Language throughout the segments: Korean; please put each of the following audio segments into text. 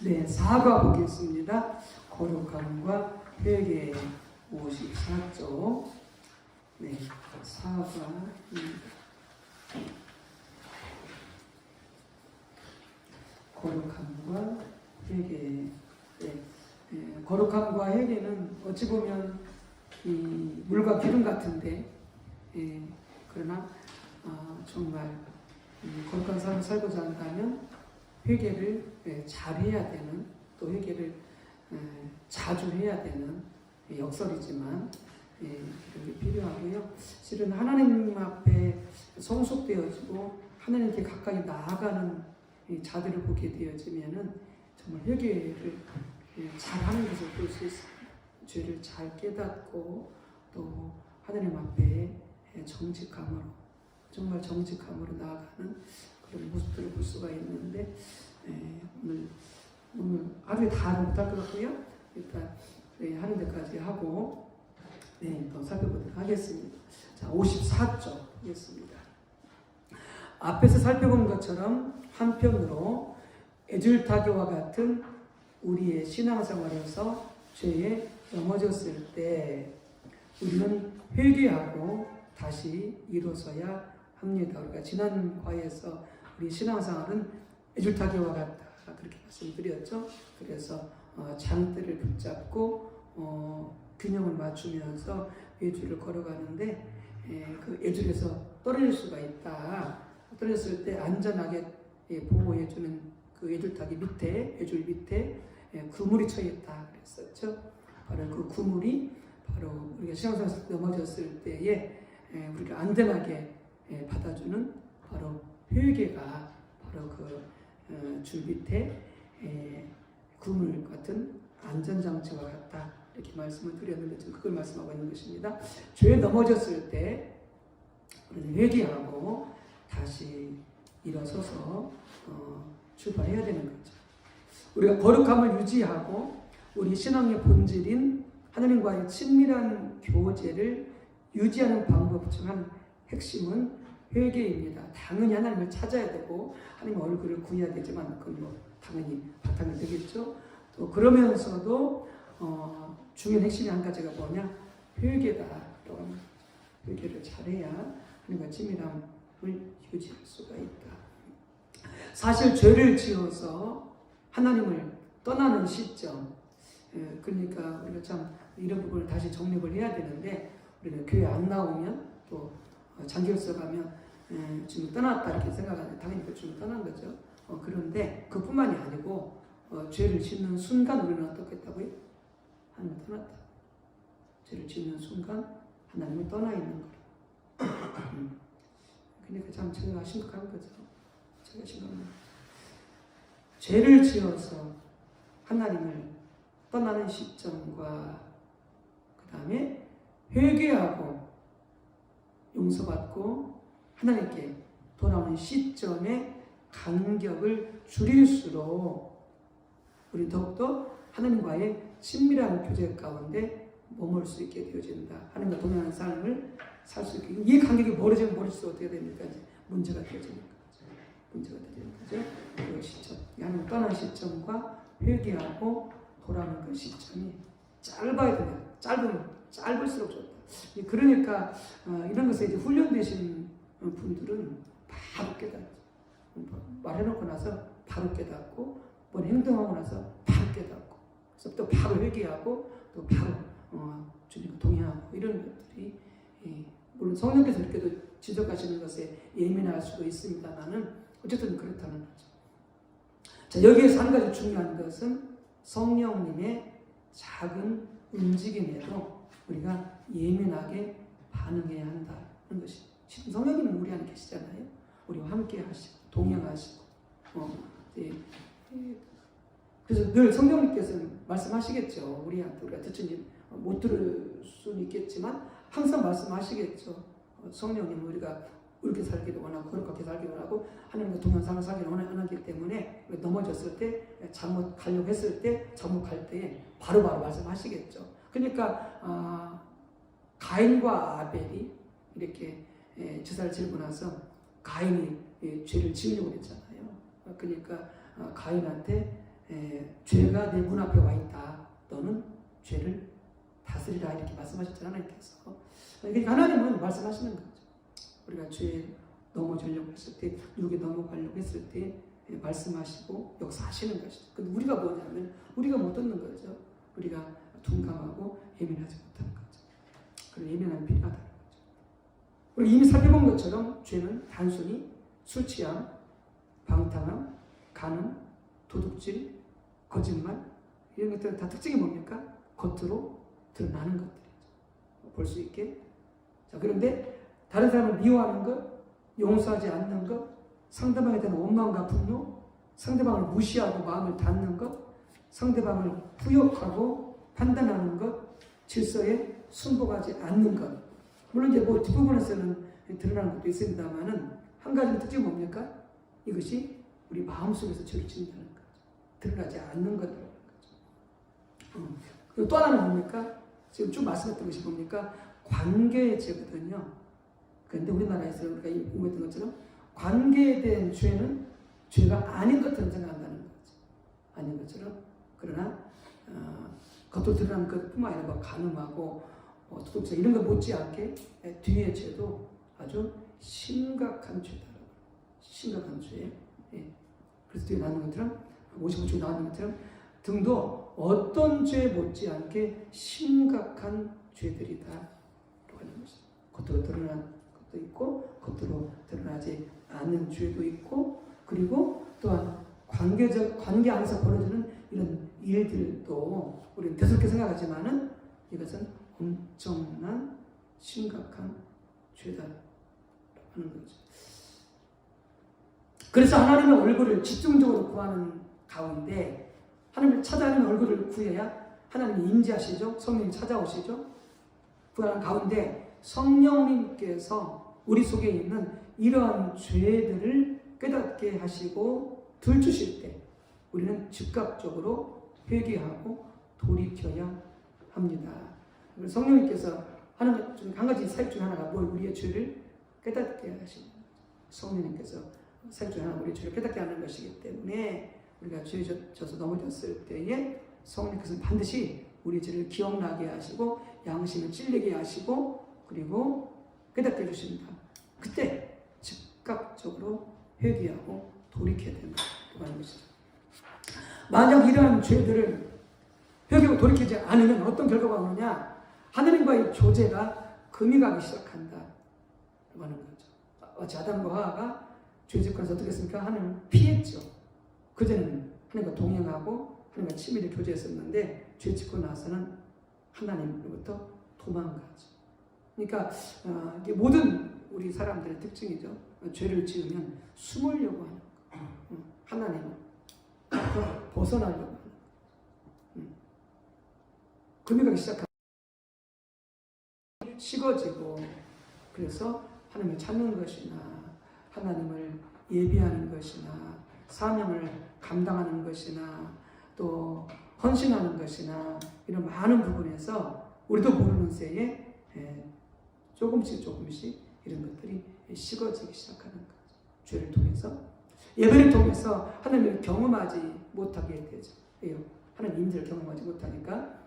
네, 사과 보겠습니다. 거룩함과 회개 54쪽. 네, 사과입니다. 거룩함과 회개. 네, 거룩함과 회개는 어찌 보면 이 물과 기름 같은데, 그러나 정말 거룩한 삶을 살고자 한다면 회개를 잘해야 되는, 또 회개를 자주 해야 되는 역설이지만 그런 게 필요하고요. 실은 하나님 앞에 성숙되어지고 하나님께 가까이 나아가는 자들을 보게 되어지면은 정말 회개를 잘하는 것을 볼 수 있습니다. 죄를 잘 깨닫고 또 하나님 앞에 정직함으로, 정말 정직함으로 나아가는 그런 모습들을 볼 수가 있는데, 오늘 하루에 다 못할 것 같고요. 일단 하는 데까지 하고 더 살펴보도록 하겠습니다. 자, 54쪽 보겠습니다. 앞에서 살펴본 것처럼 한편으로 애줄타기와 같은 우리의 신앙생활에서 죄에 넘어졌을 때 우리는 회개하고 다시 일어서야 합니다. 우리가 지난 과에서 우리 신앙생활은 애줄타기와 같다 그렇게 말씀드렸죠. 그래서 장대를 붙잡고 균형을 맞추면서 애줄을 걸어가는데 그 애줄에서 떨어질 수가 있다. 떨어졌을 때 안전하게 보호해주는 그 애줄타기 밑에, 애줄 밑에 그물이 쳐 있다 그랬었죠. 바로 그 그물이 바로 우리가 신앙생활에서 넘어졌을 때에 우리가 안전하게 받아주는 바로 회개가 바로 그 줄 밑에 그물 같은 안전장치와 같다 이렇게 말씀을 드렸는데 지금 그걸 말씀하고 있는 것입니다. 죄에 넘어졌을 때 우리는 회개하고 다시 일어서서 출발해야 되는 거죠. 우리가 거룩함을 유지하고 우리 신앙의 본질인 하나님과의 친밀한 교제를 유지하는 방법 중 한 핵심은 회개입니다. 당연히 하나님을 찾아야 되고 하나님 얼굴을 구해야 되지만 그건 뭐 당연히 바탕이 되겠죠. 또 그러면서도 중요한 핵심이 한 가지가 뭐냐? 회개다. 회개를 잘해야 하나님과 친밀함을 유지할 수가 있다. 사실 죄를 지어서 하나님을 떠나는 시점, 그러니까 우리가 참 이런 부분을 다시 정립을 해야 되는데, 우리는 교회 안 나오면 또 장기로서 가면 지금 떠났다 이렇게 생각하는데 당연히 지금 떠난 거죠. 그런데 그뿐만이 아니고 죄를 짓는 순간 우리는 어떻겠다고요? 하나님을 떠났다. 죄를 짓는 순간 하나님을 떠나 있는 거예요. 그러니까 참 제가 심각한 거죠. 제가 심각합니다. 죄를 지어서 하나님을 떠나는 시점과 그 다음에 회개하고 용서받고 하나님께 돌아오는 시점의 간격을 줄일수록 우리 더욱더 하나님과의 친밀한 교제 가운데 머물 수 있게 되어진다. 하나님과 동행하는 삶을 살 수 있게. 이 간격이 멀어지면 멀어질수록 어떻게 됩니까? 문제가 되어지는 거죠. 문제가 되는 거죠. 그 시점, 하나님 떠난 시점과 회개하고 돌아오는 그 시점이 짧아야 됩니다. 짧을수록 좋다. 그러니까 이런 것에 이제 훈련되신 분들은 바로 깨닫죠. 말해놓고 나서 바로 깨닫고, 뭔 행동하고 나서 바로 깨닫고, 그래서 또 바로 회개하고, 또 바로 주님과 동행하고 이런 것들이 물론 성령께서 이렇게도 지적하시는 것에 예민할 수도 있습니다만은 어쨌든 그렇다는 거죠. 자, 여기에서 한 가지 중요한 것은 성령님의 작은 움직임에도 우리가 예민하게 반응해야 한다는 것이. 성령님은 우리 안에 계시잖아요. 우리와 함께 하시고 동행하시고 그래서 늘 성령님께서는 말씀하시겠죠. 우리한테 우리가 듣지 못 들을 수는 있겠지만 항상 말씀하시겠죠. 성령님은 우리가 이렇게 살기를 원하고 거룩하게 살기를 원하고 하나님과 동행하는 살기를 원하기 때문에 넘어졌을 때, 잘못 가려고 했을 때, 잘못 갈 때 바로바로 말씀하시겠죠. 그러니까 가인과 아벨이 이렇게 제사를 지르고 나서 가인이 죄를 지으려고 했잖아요. 그러니까 가인한테 죄가 내 문 앞에 와 있다. 너는 죄를 다스리라 이렇게 말씀하셨잖아요. 하나님께서. 그러니까 하나님은 말씀하시는 거죠. 우리가 죄에 넘어지려고 했을 때, 누룩에 넘어가려고 했을 때 말씀하시고 역사하시는 것이죠. 근데 우리가 뭐냐면 우리가 못 듣는 거죠. 우리가 둔감하고 예민하지 못하는 거죠. 그런 예민함이 필요하다는 거죠. 우리 이미 살펴본 것처럼 죄는 단순히 술 취함, 방탕함, 간음, 도둑질, 거짓말 이런 것들은 다 특징이 뭡니까? 겉으로 드러나는 것들이죠. 볼 수 있게. 자, 그런데 다른 사람을 미워하는 것, 용서하지 않는 것, 상대방에 대한 원망과 분노, 상대방을 무시하고 마음을 닫는 것, 상대방을 후욕하고 판단하는 것, 질서에 순복하지 않는 것. 물론 이제 뭐 뒷부분에서는 드러나는 것도 있습니다만은 한 가지 특징이 뭡니까? 이것이 우리 마음속에서 죄를 짓는다는 거죠. 드러나지 않는 것이라는 거죠. 그리고 또 하나는 뭡니까? 지금 쭉 말씀했던 것이 뭡니까? 관계의 죄거든요. 그런데 우리나라에서 우리가 공부했던 것처럼 관계에 대한 죄는 죄가 아닌 것처럼 생각한다는 거죠. 아닌 것처럼. 그러나 겉으로 드러나는 것뿐만 아니라 뭐 간음하고 도둑질 이런 거 못지않게 뒤의 죄도 아주 심각한 죄다. 심각한 죄. 그래서 뒤에 나오는 것처럼 55쪽에 나오는 것처럼 등도 어떤 죄 못지않게 심각한 죄들이다. 하는 것이죠. 겉으로 드러난 것도 있고 겉으로 드러나지 않는 죄도 있고 그리고 또한 관계 안에서 벌어지는 이런 일들도 우리는 대수롭게 생각하지만은 이것은 엄청난 심각한 죄다라고 하는 거죠. 그래서 하나님의 얼굴을 집중적으로 구하는 가운데 하나님을 찾아가는 얼굴을 구해야 하나님이 임재하시죠. 성령이 찾아오시죠. 구하는 가운데 성령님께서 우리 속에 있는 이러한 죄들을 깨닫게 하시고 들추실 때 우리는 즉각적으로 회개하고 돌이켜야 합니다. 성령님께서 하는 한 가지 사역 중 하나가 우리의 죄를 깨닫게 하시는 성령님께서 사역 중 하나 우리의 죄를 깨닫게 하는 것이기 때문에 우리가 죄에 져서 넘어졌을 때에 성령님께서는 반드시 우리의 죄를 기억나게 하시고 양심을 찔리게 하시고 그리고 깨닫게 해주십니다. 그때 즉각적으로 회개하고 돌이켜야 된다는 것이죠. 만약 이러한 죄들을 회개하고 돌이키지 않으면 어떤 결과가 오느냐? 하느님과의 교제가 금이 가기 시작한다. 하는 거죠. 마치 아담과 하와가 죄짓고서 어떻게 했습니까? 하나님을 피했죠. 그전에는 하나님과 동행하고 하나님과 친밀히 교제했었는데 죄짓고 나서는 하나님으로부터 도망가죠. 그러니까 이게 모든 우리 사람들의 특징이죠. 죄를 지으면 숨으려고 하는 거. 하나님을 벗어나려고 하는 거. 금이 가기 시작하면 식어지고 그래서 하나님을 찾는 것이나 하나님을 예비하는 것이나 사명을 감당하는 것이나 또 헌신하는 것이나 이런 많은 부분에서 우리도 모르는 새에 조금씩 이런 것들이 식어지기 시작하는 거죠. 죄를 통해서 예배를 통해서 하나님을 경험하지 못하게 되죠. 하나님 임재를 경험하지 못하니까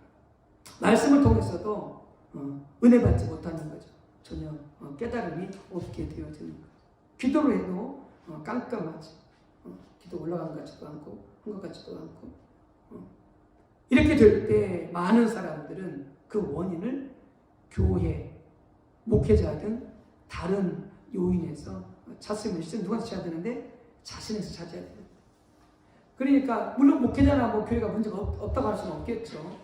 말씀을 통해서도 은혜 받지 못하는 거죠. 전혀 깨달음이 없게 되어지는 거죠. 기도를 해도 깜깜하지. 기도 올라간 것 같지도 않고 한 것 같지도 않고 이렇게 될 때 많은 사람들은 그 원인을 교회, 목회자든 다른 요인에서 찾으면 실제 누구한테 찾아야 되는데 자신에서 찾아야 돼요. 그러니까 물론 목회자나 뭐 교회가 문제가 없다고 할 수는 없겠죠.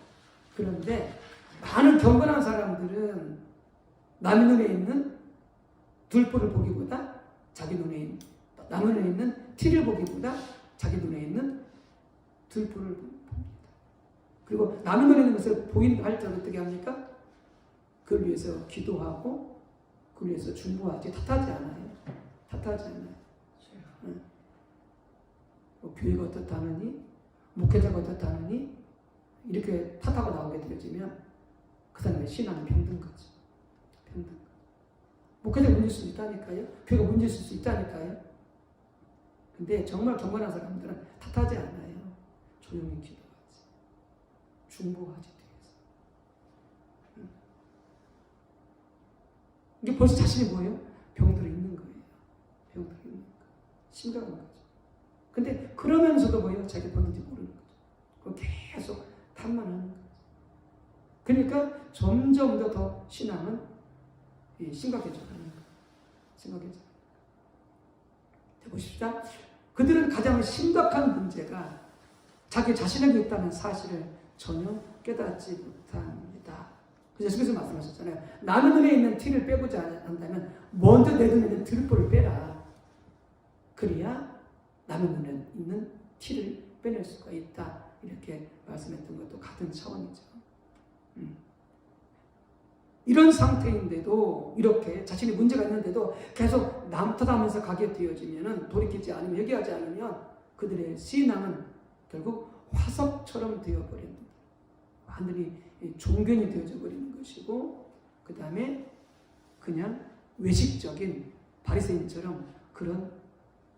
그런데 많은 경건한 사람들은 남의 눈에 있는 둘보를 보기보다 자기 눈에 있는 남의 눈에 있는 티를 보기보다 자기 눈에 있는 둘보를 봅니다. 그리고 남의 눈에 있는 것을 보인할 때 어떻게 합니까? 그걸 위해서 기도하고 그걸 위해서 중보하지 탓하지 않아요. 탓하지 않아요. 교회가 어떻다느니 목회자가 어떻다느니 이렇게 탓하고 나오게 되어지면 그 사람의 신앙은 병든 거죠. 병든 거. 목회자가 문제일 수 있다니까요. 교회가 문제일 수 있다니까요. 근데 정말 경건한 사람들은 탓하지 않아요. 조용히 기도하지. 중보하지 뒤에서. 이게 벌써 자신이 뭐예요? 병들어 있는 거예요. 병들어 있는 거. 심각한 거죠. 근데 그러면서도 뭐예요? 자기 병든지 모르는 거죠. 그럼 계속 탓만하는 거죠. 그러니까 점점 더 신앙은 심각해져가는 거예요. 심각해져. 보십시다. 그들은 가장 심각한 문제가 자기 자신에게 있다는 사실을 전혀 깨닫지 못합니다. 그래서 예수께서 말씀하셨잖아요. 남의 눈에 있는 티를 빼고자 한다면 먼저 내 눈에 있는 들보를 빼라. 그래야 남의 눈에 있는 티를 빼낼 수가 있다. 이렇게 말씀했던 것도 같은 차원이죠. 이런 상태인데도 이렇게 자신이 문제가 있는데도 계속 남 탓하면서 가게 되어지면 돌이키지 않으면 회개하지 않으면 그들의 신앙은 결국 화석처럼 되어버립니다. 완전히 종견이 되어져 버리는 것이고 그 다음에 그냥 외식적인 바리새인처럼 그런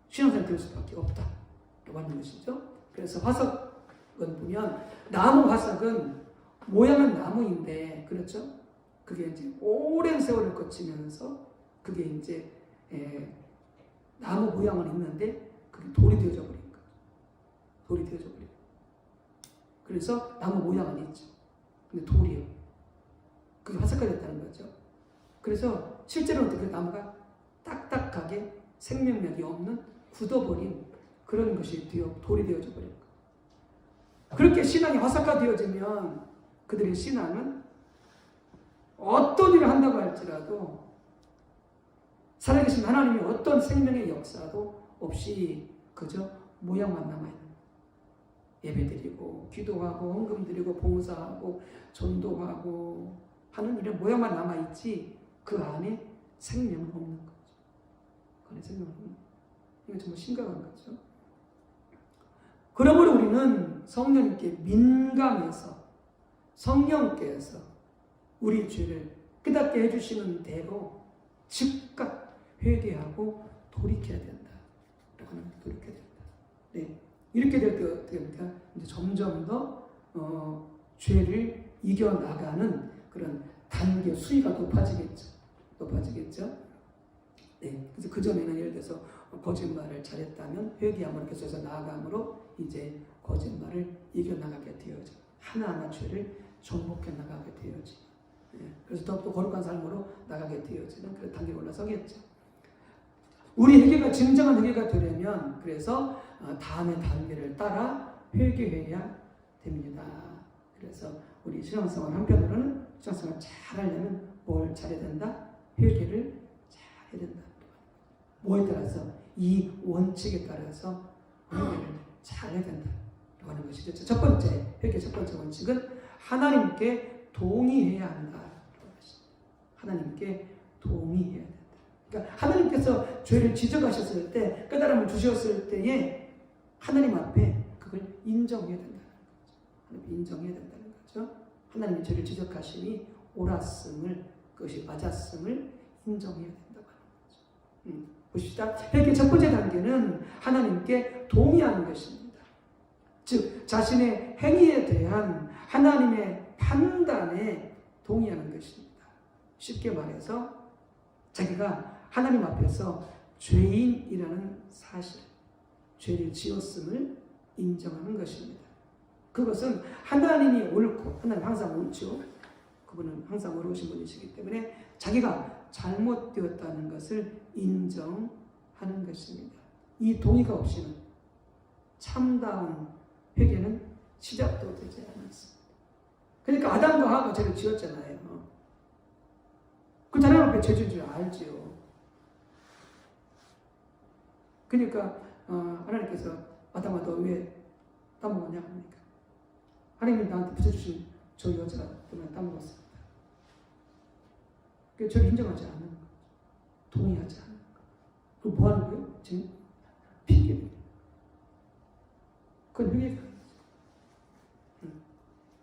신앙생활이 될 수밖에 없다라고 하는 것이죠. 그래서 화석은 보면 나무 화석은 모양은 나무인데 그렇죠? 그게 이제 오랜 세월을 거치면서 그게 이제 나무 모양은 있는데 그게 돌이 되어져 버린 거죠. 돌이 되어져 버린 거예요. 그래서 나무 모양은 있죠. 근데 돌이에요. 그게 화석화 됐다는 거죠. 그래서 실제로는 그 나무가 딱딱하게 생명력이 없는 굳어버린 그런 것이 돌이 되어져 버린 거예요. 그렇게 신앙이 화석화 되어지면 그들의 신앙은 어떤 일을 한다고 할지라도 살아계신 하나님이 어떤 생명의 역사도 없이 그저 모양만 남아있는 거예요. 예배드리고 기도하고 헌금 드리고 봉사하고 전도하고 하는 이런 모양만 남아있지 그 안에 생명은 없는 거죠. 그 안에 생명은 없는 거죠. 이건 정말 심각한 거죠. 그러므로 우리는 성령님께 민감해서 성령께서 우리 죄를 깨닫게 해주시는 대로 즉각 회개하고 돌이켜야 된다. 돌이켜야 된다. 네. 이렇게 될 때 어떻게 됩니까? 이제 점점 더 죄를 이겨나가는 그런 단계, 수위가 높아지겠죠. 네. 그래서 그전에는 예를 들어서 거짓말을 잘했다면 회개함으로 계속해서 나아감으로 이제 거짓말을 이겨나가게 되어져. 하나하나 죄를 정복해 나가게 되어지. 네. 그래서 더욱더 거룩한 삶으로 나가게 되어지는 그런 단계에 올라서겠죠. 우리 회개가 진정한 회개가 되려면 그래서 다음의 단계를 따라 회개해야 됩니다. 그래서 우리 신앙생활 한편으로는 신앙생활 잘하려면 뭘 잘해야 된다? 회개를 잘해야 된다. 뭐에 따라서? 이 원칙에 따라서 회개를 잘해야 된다. 하는 것이죠. 첫 번째, 회개 첫 번째 원칙은 하나님께 동의해야 한다. 하나님께 동의해야 된다. 그러니까 하나님께서 죄를 지적하셨을 때, 깨달음을 주셨을 때에 하나님 앞에 그걸 인정해야 된다는 거죠. 인정해야 된다는 거죠. 하나님의 죄를 지적하심이 옳았음을, 그것이 맞았음을 인정해야 된다고 하는 거죠. 보십시다. 회개 첫 번째 단계는 하나님께 동의하는 것입니다. 즉 자신의 행위에 대한 하나님의 판단에 동의하는 것입니다. 쉽게 말해서 자기가 하나님 앞에서 죄인이라는 사실, 죄를 지었음을 인정하는 것입니다. 그것은 하나님이 옳고, 하나님 항상 옳죠. 그분은 항상 옳으신 분이시기 때문에 자기가 잘못되었다는 것을 인정하는 것입니다. 이 동의가 없이는 참다운 회개는 시작도 되지 않았습니다. 그러니까 아담과 하와가 죄를 지었잖아요. 그 하나님 앞에 죄진 줄 알지요. 그러니까 하나님께서 아담아 너 왜 따먹었냐 합니까? 하나님이 나한테 붙여주신 저 여자 때문에 따먹었습니다. 그 저를 인정하지 않는 거죠. 동의하지 않는 거죠. 그럼 뭐 하는 거예요? 지금 핑계대요. 그건 회개가 아니죠.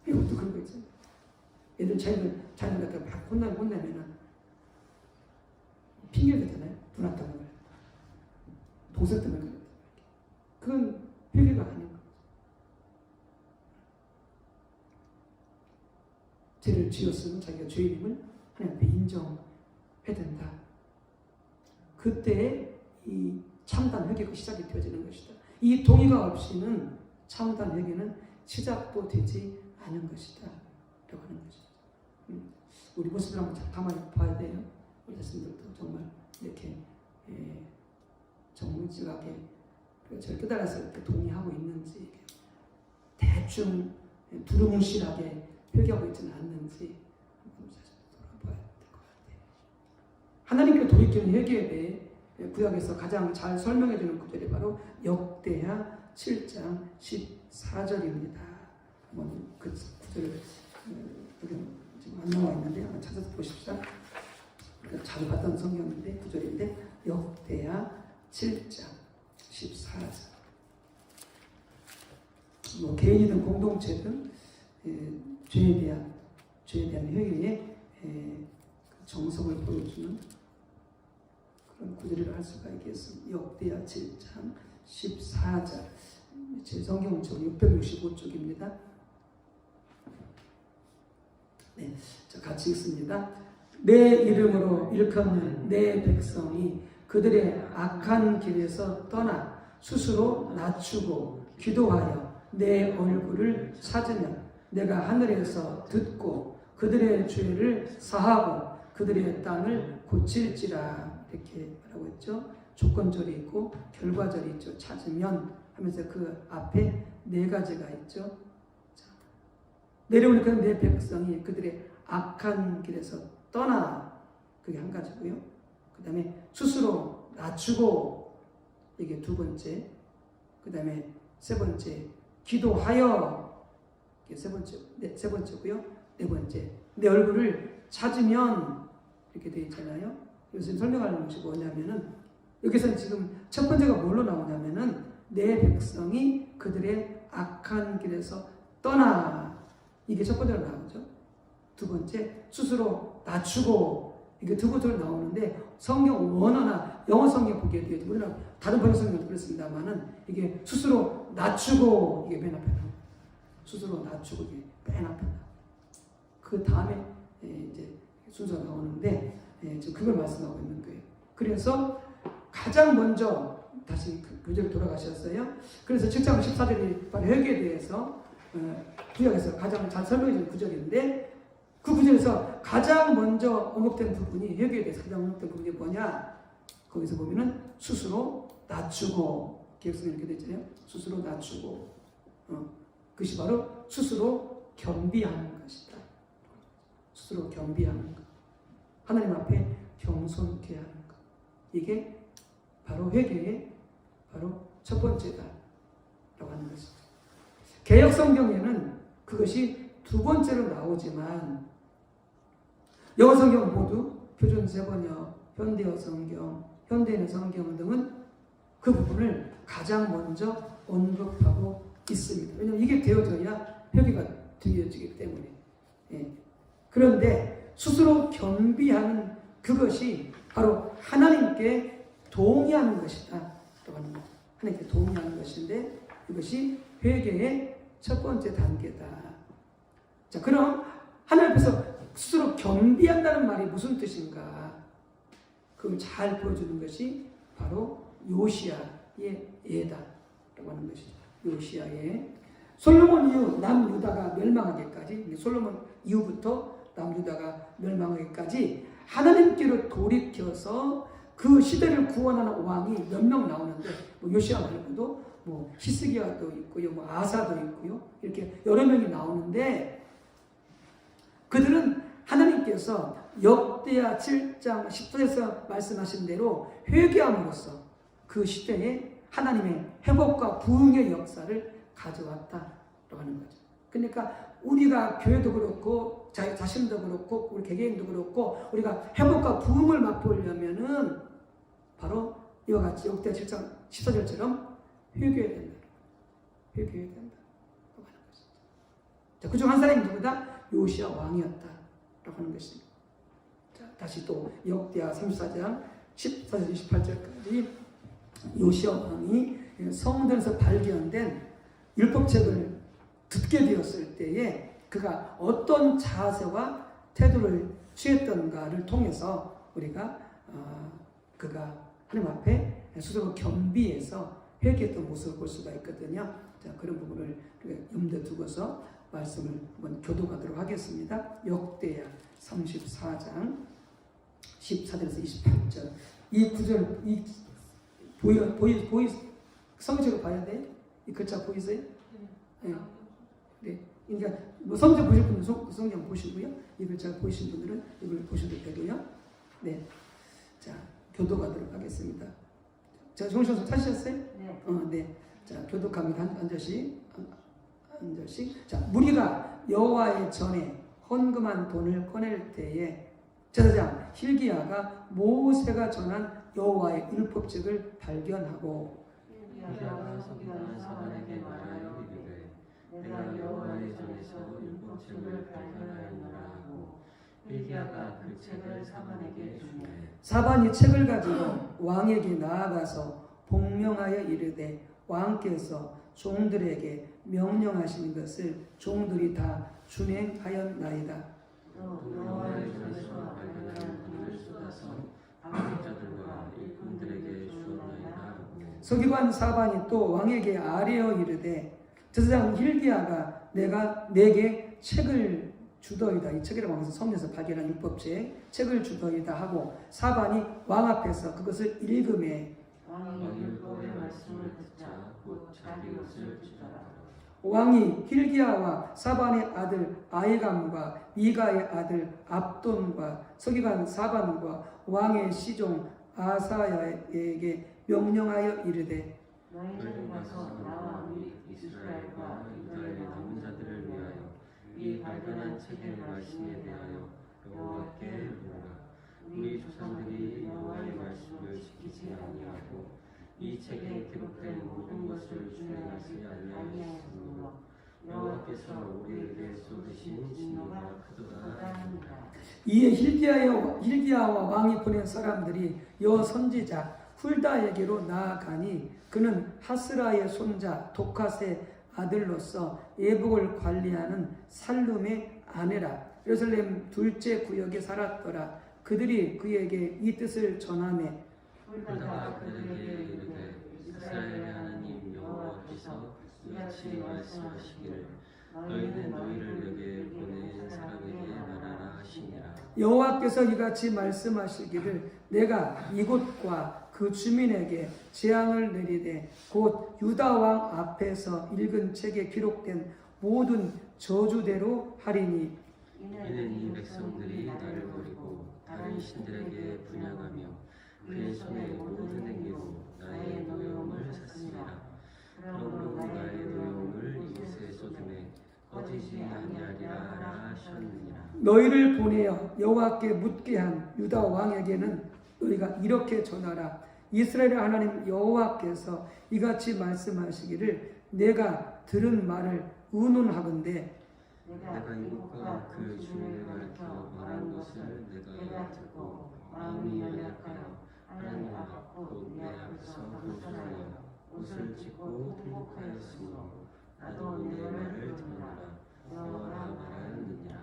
이것도 그런 거 있잖아요. 애들 자녀들 갖다 막 혼나면은 핑계를 대잖아요. 누나 때문에 그래. 동생 때문에 그래. 그건 회개가 아닌 거죠. 죄를 지었으면 자기가 죄인임을 하나님 앞에 인정해야 된다. 그때 이 참단 회개가 시작이 되어지는 것이다. 이 동의가 없이는 참단 회개는 시작도 되지 않은 것이다. 라고 하는 것이죠. 우리 모습을 한번 가만히 봐야 돼요. 우리 자신들도 정말 이렇게 정직하게 저를 깨달아서 이렇게 동의하고 있는지, 대충 두루뭉실하게 회개하고 있지는 않는지 한번 돌아봐야 될 것 같아요. 하나님께 돌이키는 회개에 대해 구약에서 가장 잘 설명해 주는 구절이 바로 역대하 7장 14절입니다. 한번 그 구절을 지금 안 나와 있는데 한번 찾아서 보십시오. 자주 봤던 성경인데 구절인데 역대하 7장 14절. 뭐 개인이든 공동체든 죄에 대한 회개의 정성을 보여주는 그런 구절을 할 수가 있겠습니다. 역대하 7장 14절. 제 성경은 665쪽입니다. 네, 자, 같이 읽습니다. 내 이름으로 일컫는 내 백성이 그들의 악한 길에서 떠나 스스로 낮추고 기도하여 내 얼굴을 찾으면 내가 하늘에서 듣고 그들의 죄를 사하고 그들의 땅을 고칠지라. 이렇게 말하고 있죠. 조건절이 있고 결과절이 있죠. 찾으면 하면서 그 앞에 네 가지가 있죠. 내려오니까 내 백성이 그들의 악한 길에서 떠나, 그게 한 가지고요. 그 다음에 스스로 낮추고, 이게 두 번째. 그 다음에 세 번째, 기도하여, 이게 세 번째고요. 네 번째, 내 얼굴을 찾으면, 이렇게 되어 있잖아요. 여기서 설명하는 것이 뭐냐면은, 여기서 지금 첫 번째가 뭘로 나오냐면은 내 백성이 그들의 악한 길에서 떠나, 이게 첫 번째로 나오죠. 두 번째, 스스로 낮추고, 이게 두 번째로 나오는데 성경 원어나 영어 성경 보기에 비해 우리는 다른 번역 성경도 그렇습니다만은 이게 스스로 낮추고, 이게 맨 앞에 나와요. 스스로 낮추고, 이게 맨 앞에 나와요. 그 다음에 이제 순서가 나오는데 지금 그걸 말씀하고 있는 거예요. 그래서 가장 먼저 다시 그 구절로 돌아가셨어요. 그래서 7장 14절이 바로 회개에 대해서 구약에서 가장 잘 설명해 주는 구절인데, 그 구절에서 가장 먼저 언급된 부분이, 회개에 대해서 가장 언급된 부분이 뭐냐? 거기서 보면은 스스로 낮추고, 기억성이 이렇게 되잖아요. 스스로 낮추고, 그것이 바로 스스로 겸비하는 것이다. 스스로 겸비하는 것. 하나님 앞에 겸손케 하는 것. 이게 바로 회개의 바로 첫 번째다. 라고 하는 것이죠. 개역 성경에는 그것이 두 번째로 나오지만, 영어 성경 모두 표준 세번역, 현대어 성경, 현대인의 성경 등은 그 부분을 가장 먼저 언급하고 있습니다. 왜냐하면 이게 되어져야 회개가 되어지기 때문에. 그런데 스스로 겸비하는 그것이 바로 하나님께 동의하는 것이다. 라고 하는 거죠. 하나님께 동의하는 것인데 이것이 회개의 첫 번째 단계다. 자, 그럼 하나님 앞에서 스스로 겸비한다는 말이 무슨 뜻인가? 그걸 잘 보여주는 것이 바로 요시야의 예다라고 하는 것이죠. 요시야의 솔로몬 이후 남유다가 멸망하기까지, 솔로몬 이후부터 남유다가 멸망하기까지 하나님께로 돌이켜서 그 시대를 구원하는 왕이 몇 명 나오는데, 뭐 요시야 말고도 뭐 히스기야도 있고요, 뭐 아사도 있고요, 이렇게 여러 명이 나오는데, 그들은 하나님께서 역대하 7장 10절에서 말씀하신 대로 회개함으로써 그 시대에 하나님의 회복과 부흥의 역사를 가져왔다라고 하는 거죠. 그러니까 우리가 교회도 그렇고 자신도 그렇고 우리 개개인도 그렇고 우리가 회복과 부흥을 맛보려면은 바로 이와 같이 역대하 7장 14절처럼 회개해야 된다. 회개해야 된다. 라고 하는 것이죠. 자, 그중 한 사람이 누구다? 요시야 왕이었다라고 하는 것입니다. 자, 다시 또 역대하 34장 14절 28절까지 요시야 왕이 성전에서 발견된 율법책을 듣게 되었을 때에 그가 어떤 자세와 태도를 취했던가를 통해서 우리가 그가 하나님 앞에 스스로 겸비해서 회개했던 모습을 볼 수가 있거든요. 자, 그런 부분을 염두에 두고서 말씀을 한번 교도하도록 하겠습니다. 역대하 34장 14절에서 28절. 이 구절 성적으로 봐야 돼? 이 글자 보이세요? 네. 네. 그러니까 뭐 성적 보실 분은 성경 보시고요. 이 글자 보이신 분들은 이걸 보셔도 되고요. 네. 자, 교도하도록 하겠습니다. 자, 정신 좀 타셨어요? 네. 네. 자, 교독합니다. 한 절씩. 자, 무리가 여호와의 전에 헌금한 돈을 꺼낼 때에 제사장 hil기야가 모세가 전한 여호와의 율법책을 발견하고 hil기야가 서기관 사반에게 말하여 이르되 내가 여호와의 전에서 율법책을 발견하였노라 하고 hil기야가 그 책을 사반에게 주매 사반이 책을 가지고 왕에게 나아가서 복명하여 이르되 왕께서 종들에게 명령하신 것을 종들이 다 준행하였나이다. 여호와의 전에서 발견한 돈을 쏟아서 방백자들과 일꾼들에게 주었나이다. 서기관 사반이 또 왕에게 아뢰어 이르되 제사장 hil기야가 내게 책을 주더이다. 이 책이라고 하면서 성경에서 발견한 율법책 책을 주더이다 하고 사반이 왕 앞에서 그것을 읽음에 왕이 율법의 말씀을 듣자 곧 자기 옷을 주더라. 왕이 hil기야와 사반의 아들 아히감과 미가의 아들 압돈과 서기관 사반과 왕의 시종 아사야에게 명령하여 이르되 너희는 가서 나와 및 이스라엘과 유다의 남은 자들을 위하여 이 발견한 책의 말씀에 대하여 여호와께 물으라. 우리 조상들이 여호와의 말씀을 지키지 아니하고 이 책에 기록된 모든 것을 준행하지 아니하였으므로 여호와께서 우리에게 쏟으신 진노가 크도다 하니라. 이에 hil기야와 왕이 보낸 사람들이 여 선지자 훌다에게로 나아가니 그는 하스라의 손자 독핫의 아들로서 예복을 관리하는 살룸의 아내라. 예루살렘 둘째 구역에 살았더라. 그들이 그에게 이 뜻을 전하매 훌다가 그들에게 이르되 이스라엘의 하나님 여호와께서 이같이 말씀하시기를 너희는 너희를 내게 보낸 사람에게 말하라 하시니라. 여호와께서 이같이 말씀하시기를 내가 이곳과 그 주민에게 재앙을 내리되 곧 유다 왕 앞에서 읽은 책에 기록된 모든 저주대로 하리니 이는 이 백성들이 나를 버리고 다른 신들에게 분양하며 그의 손에 모든 행위로 나의 노여움을 샀으니라. 그러므로 나의 노여움을 이곳에 쏟음에 꺼지지 아니하리라 하셨느니라. 너희를 보내어 여호와께 묻게 한 유다 왕에게는 너희가 이렇게 전하라. 이스라엘의 하나님 여호와께서 이같이 말씀하시기를 내가 들은 말을 의논하건대 내가 이곳과 그 주민을 가리켜 말한 것을 내가 듣고 마음이 연약하여 하나님 앞 곧 내 앞에서 불편하여 옷을 찢고 통곡하였으므로 나도 내 말을 듣노라. 여호와가 말하였느니라.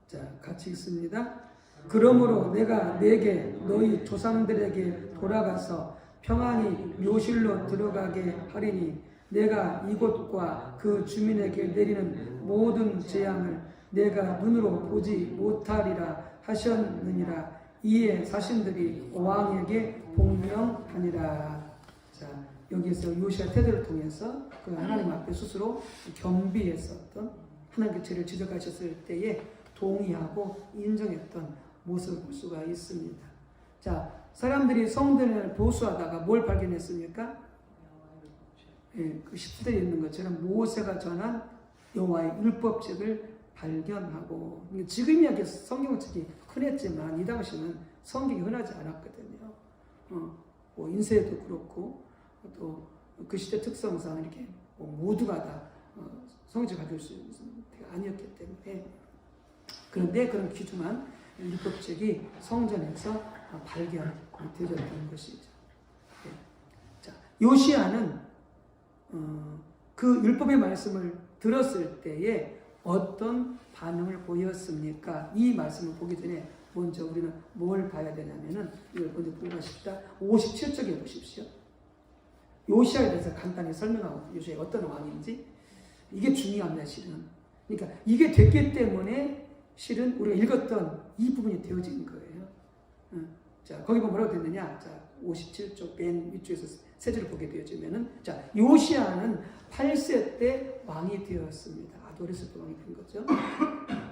자, 같이 읽습니다. 그러므로 내가 내게 너희 조상들에게 돌아가서 평안히 묘실로 들어가게 하리니 내가 이곳과 그 주민에게 내리는 모든 재앙을 내가 눈으로 보지 못하리라 하셨느니라. 이에 사신들이 왕에게 복명하니라. 자, 여기서 요시아 태도를 통해서 그 하나님 앞에 스스로 겸비했었던 하나님의 죄를 지적하셨을 때에 동의하고 인정했던 모습을 볼 수가 있습니다. 자, 사람들이 성전을 보수하다가 뭘 발견했습니까? 예, 그 10절에 있는 것처럼 모세가 전한 여호와의 율법책을 발견하고, 지금이야 성경책이 흔했지만 이 당시는 성경이 흔하지 않았거든요. 뭐 인쇄도 그렇고 또 그 시대 특성상 이렇게 모두가 다 성경책 가질 수 있는 때가 아니었기 때문에, 그런데 그런 귀중한 율법책이 성전에서 발견되었던 것이죠. 네. 자, 요시야는 그 율법의 말씀을 들었을 때에 어떤 반응을 보였습니까? 이 말씀을 보기 전에 먼저 우리는 뭘 봐야 되냐면은 이걸 먼저 보고 가십시다. 57쪽에 보십시오. 요시아에 대해서 간단히 설명하고 요시아가 어떤 왕인지 이게 중요합니다. 실은. 그러니까 이게 됐기 때문에 실은 우리가 읽었던 이 부분이 되어진 거예요. 자, 거기 보면 뭐라고 됐느냐? 자, 57쪽 맨 위쪽에서 세 줄을 보게 되어지면은 자, 요시아는 8세 때 왕이 되었습니다. 아주 어렸을 때 왕이 된 거죠.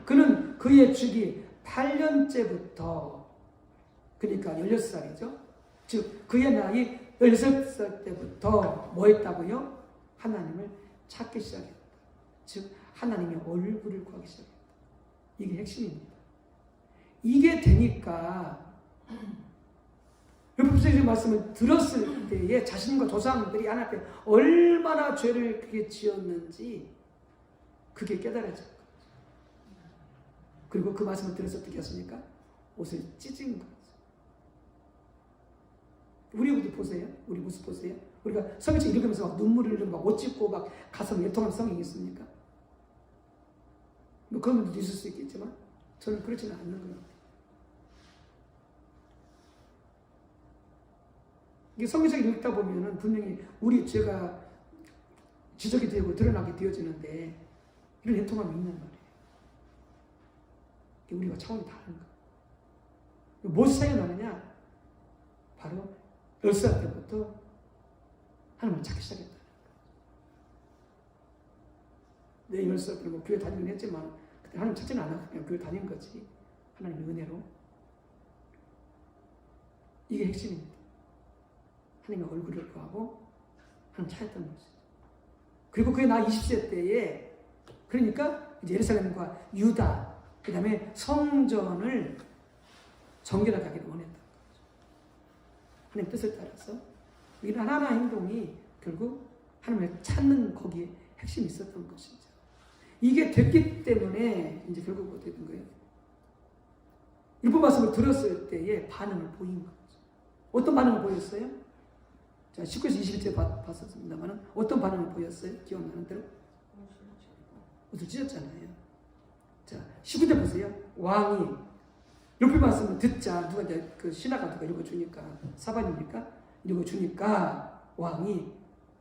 그는 그의 주기 8년째부터 그러니까 16살이죠. 즉 그의 나이 16살 때부터 뭐 했다고요? 하나님을 찾기 시작했다. 즉 하나님의 얼굴을 구하기 시작했다. 이게 핵심입니다. 이게 되니까 율법주의 말씀을 들었을 때에 자신과 조상들이 하나님 앞에 얼마나 죄를 그게 지었는지 그게 깨달아진 거죠. 그리고 그 말씀을 들어서 어떻게 했습니까? 옷을 찢은 거죠. 우리 보세요. 우리 모습 보세요. 우리가 성경 읽으면서 막 눈물을 흘리고 막 옷 찢고 막 가슴 애통하는 성경이 있습니까? 뭐 그런 분들도 있을 수 있겠지만 저는 그렇지는 않는 것 같아요. 이게 성경을 읽다 보면은 분명히 우리 죄가 지적이 되고 드러나게 되어지는데 이런 애통함이 있는 말이에요. 우리가 차원이 다른 거예요. 무엇이 차이가 나느냐? 바로 10살 때부터 하나님을 찾기 시작했다. 내 10살 때 뭐 교회 다니긴 했지만 그때 하나님 찾지는 않았고 그냥 교회 다닌 거지. 하나님의 은혜로. 이게 핵심입니다. 하나님의 얼굴을 구하고 하나님 찾았던 것이죠. 그리고 그게 나 20세 때에 그러니까 이제 예루살렘과 유다 그 다음에 성전을 정결하게 하기를 원했던 거죠. 하나님 뜻을 따라서 이런 하나하나 행동이 결국 하나님을 찾는 거기에 핵심이 있었던 것이죠. 이게 됐기 때문에 이제 결국 어떻게 된 거예요? 율법 말씀을 들었을 때의 반응을 보인 거죠. 어떤 반응을 보였어요? 자, 19에서 21절 봤었습니다만 어떤 반응을 보였어요? 기억나는 대로? 옷을 찢었잖아요. 자, 19절 보세요. 왕이 율법 말씀을 듣자 누가 이제 그 신하가 누가 읽어주니까 사반입니까? 읽어주니까 왕이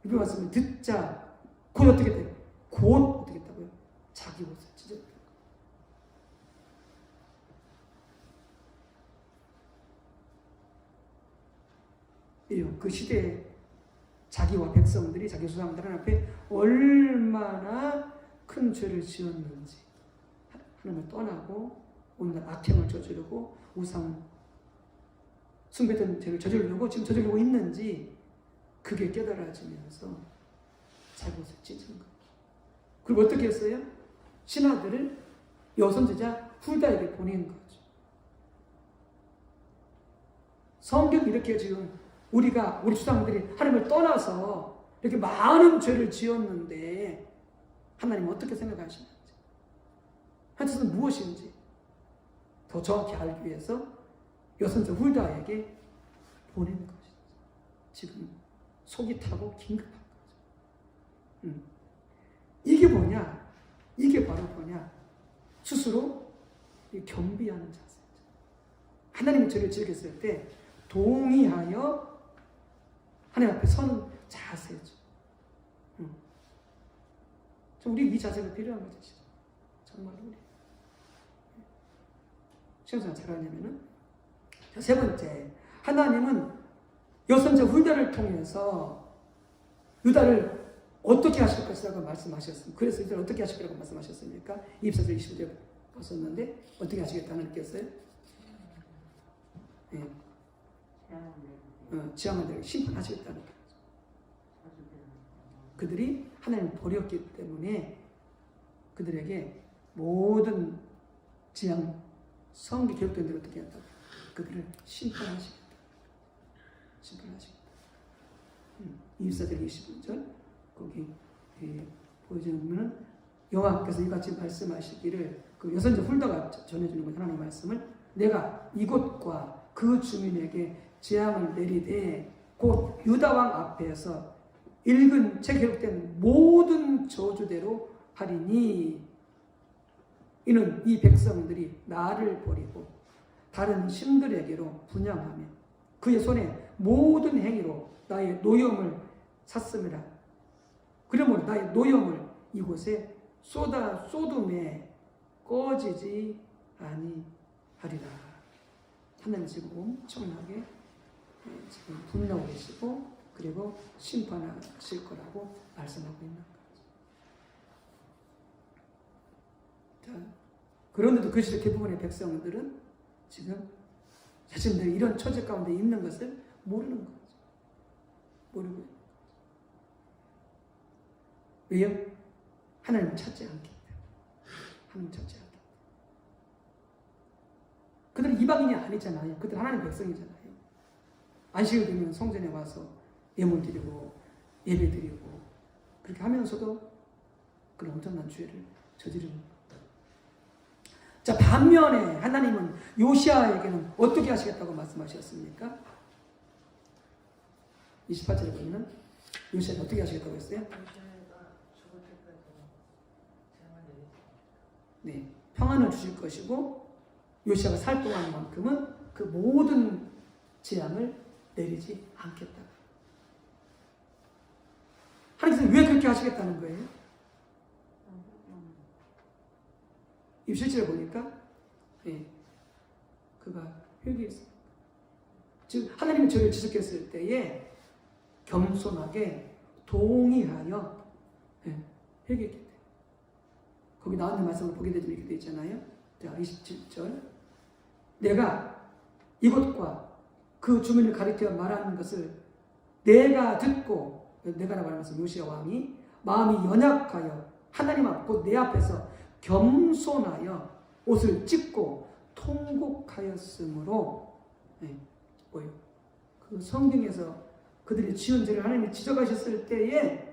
율법 말씀을 듣자 곧 어떻게 돼? 곧 어떻게 했다고요? 자기 옷을 찢었다. 그 시대에 자기와 백성들이 자기 조상들 앞에 얼마나 큰 죄를 지었는지 하나님을 떠나고 오늘날 악행을 저지르고 우상 숭배던 죄를 저지르고 지금 저지르고 있는지 그게 깨달아지면서 자기 옷을 찢은 거예요. 그리고 어떻게 했어요? 신하들을 여선제자 훌다에게 보낸 거죠. 성경이 이렇게 지금 우리 조상들이 하나님을 떠나서 이렇게 많은 죄를 지었는데 하나님 어떻게 생각하시는지 하나님은 무엇인지 더 정확히 알기 위해서 여선자 훌다에게 보낸 것이죠. 지금 속이 타고 긴급한 거죠. 이게 뭐냐? 이게 바로 뭐냐? 스스로 경비하는 자세죠. 하나님의 죄를 지었을 때 동의하여 하나님 앞에 서는 자세죠. 우리 이 자세가 필요한 거죠. 정말 우리. 신앙생활 잘하냐면은 세 번째, 하나님은 여선자 훌다를 통해서 유다를 어떻게 하실 것이라고 말씀하셨습니다. 그래서 유다를 어떻게 하실 거라고 말씀하셨습니까? 24절 25절 봤었는데 어떻게 하시겠다는 느꼈어요? 네. 지향을 내리고 심판하시겠다는 거죠. 그들이 하나님을 버렸기 때문에 그들에게 모든 지향 성기 기록된 대로 어떻게 한다고? 그들을 심판하시겠다. 심판하시겠다. 24절 25절 거기 보여주면 여호와께서 이같이 말씀하시기를 그 여선자 훌다가 전해주는 것 하나님의 말씀을 내가 이곳과 그 주민에게 재앙을 내리되 곧 유다 왕 앞에서 읽은 책 기록된 모든 저주대로 하리니 이는 이 백성들이 나를 버리고 다른 신들에게로 분향하며 그의 손에 모든 행위로 나의 노염을 샀음이라. 그러므로 나의 노염을 이곳에 쏟음에 꺼지지 아니하리라. 하나님 지금 엄청나게 지금 분노하고 계시고 그리고 심판하실 거라고 말씀하고 있는 거죠. 자, 그런데도 그 시대 대부분의 백성들은 지금 자신들이 이런 처지 가운데 있는 것을 모르는 거죠. 모르고 있는 거죠. 왜요? 하나님을 찾지 않기 때문에. 하나님을 찾지 않기 때문에. 그들은 이방인이 아니잖아요. 그들은 하나님 백성이잖아요. 안식일 되면 성전에 와서 예물 드리고 예배 드리고 그렇게 하면서도 그런 엄청난 죄를 저지르는 거예요. 자, 반면에 하나님은 요시아에게는 어떻게 하시겠다고 말씀하셨습니까? 28절에 보면 요시아는 어떻게 하시겠다고 했어요? 네, 평안을 주실 것이고 요시아가 살 동안만큼은 그 모든 재앙을 내리지 않겠다. 하나님께서 왜 그렇게 하시겠다는 거예요? 이 실제로 보니까 그가 회개했습니다. 즉 하나님이 저를 지적했을 때에 겸손하게 동의하여 회개했기 때문에 거기 나오는 말씀을 보게 되면 이렇게 되어 있잖아요. 자, 27절 내가 이곳과 그 주민을 가리켜 말하는 것을 내가 듣고 내가라고 하면서 요시야 왕이 마음이 연약하여 하나님 앞 곧 내 앞에서 겸손하여 옷을 찢고 통곡하였으므로 뭐예요? 그 성경에서 그들이 지은 죄를 하나님이 지적하셨을 때에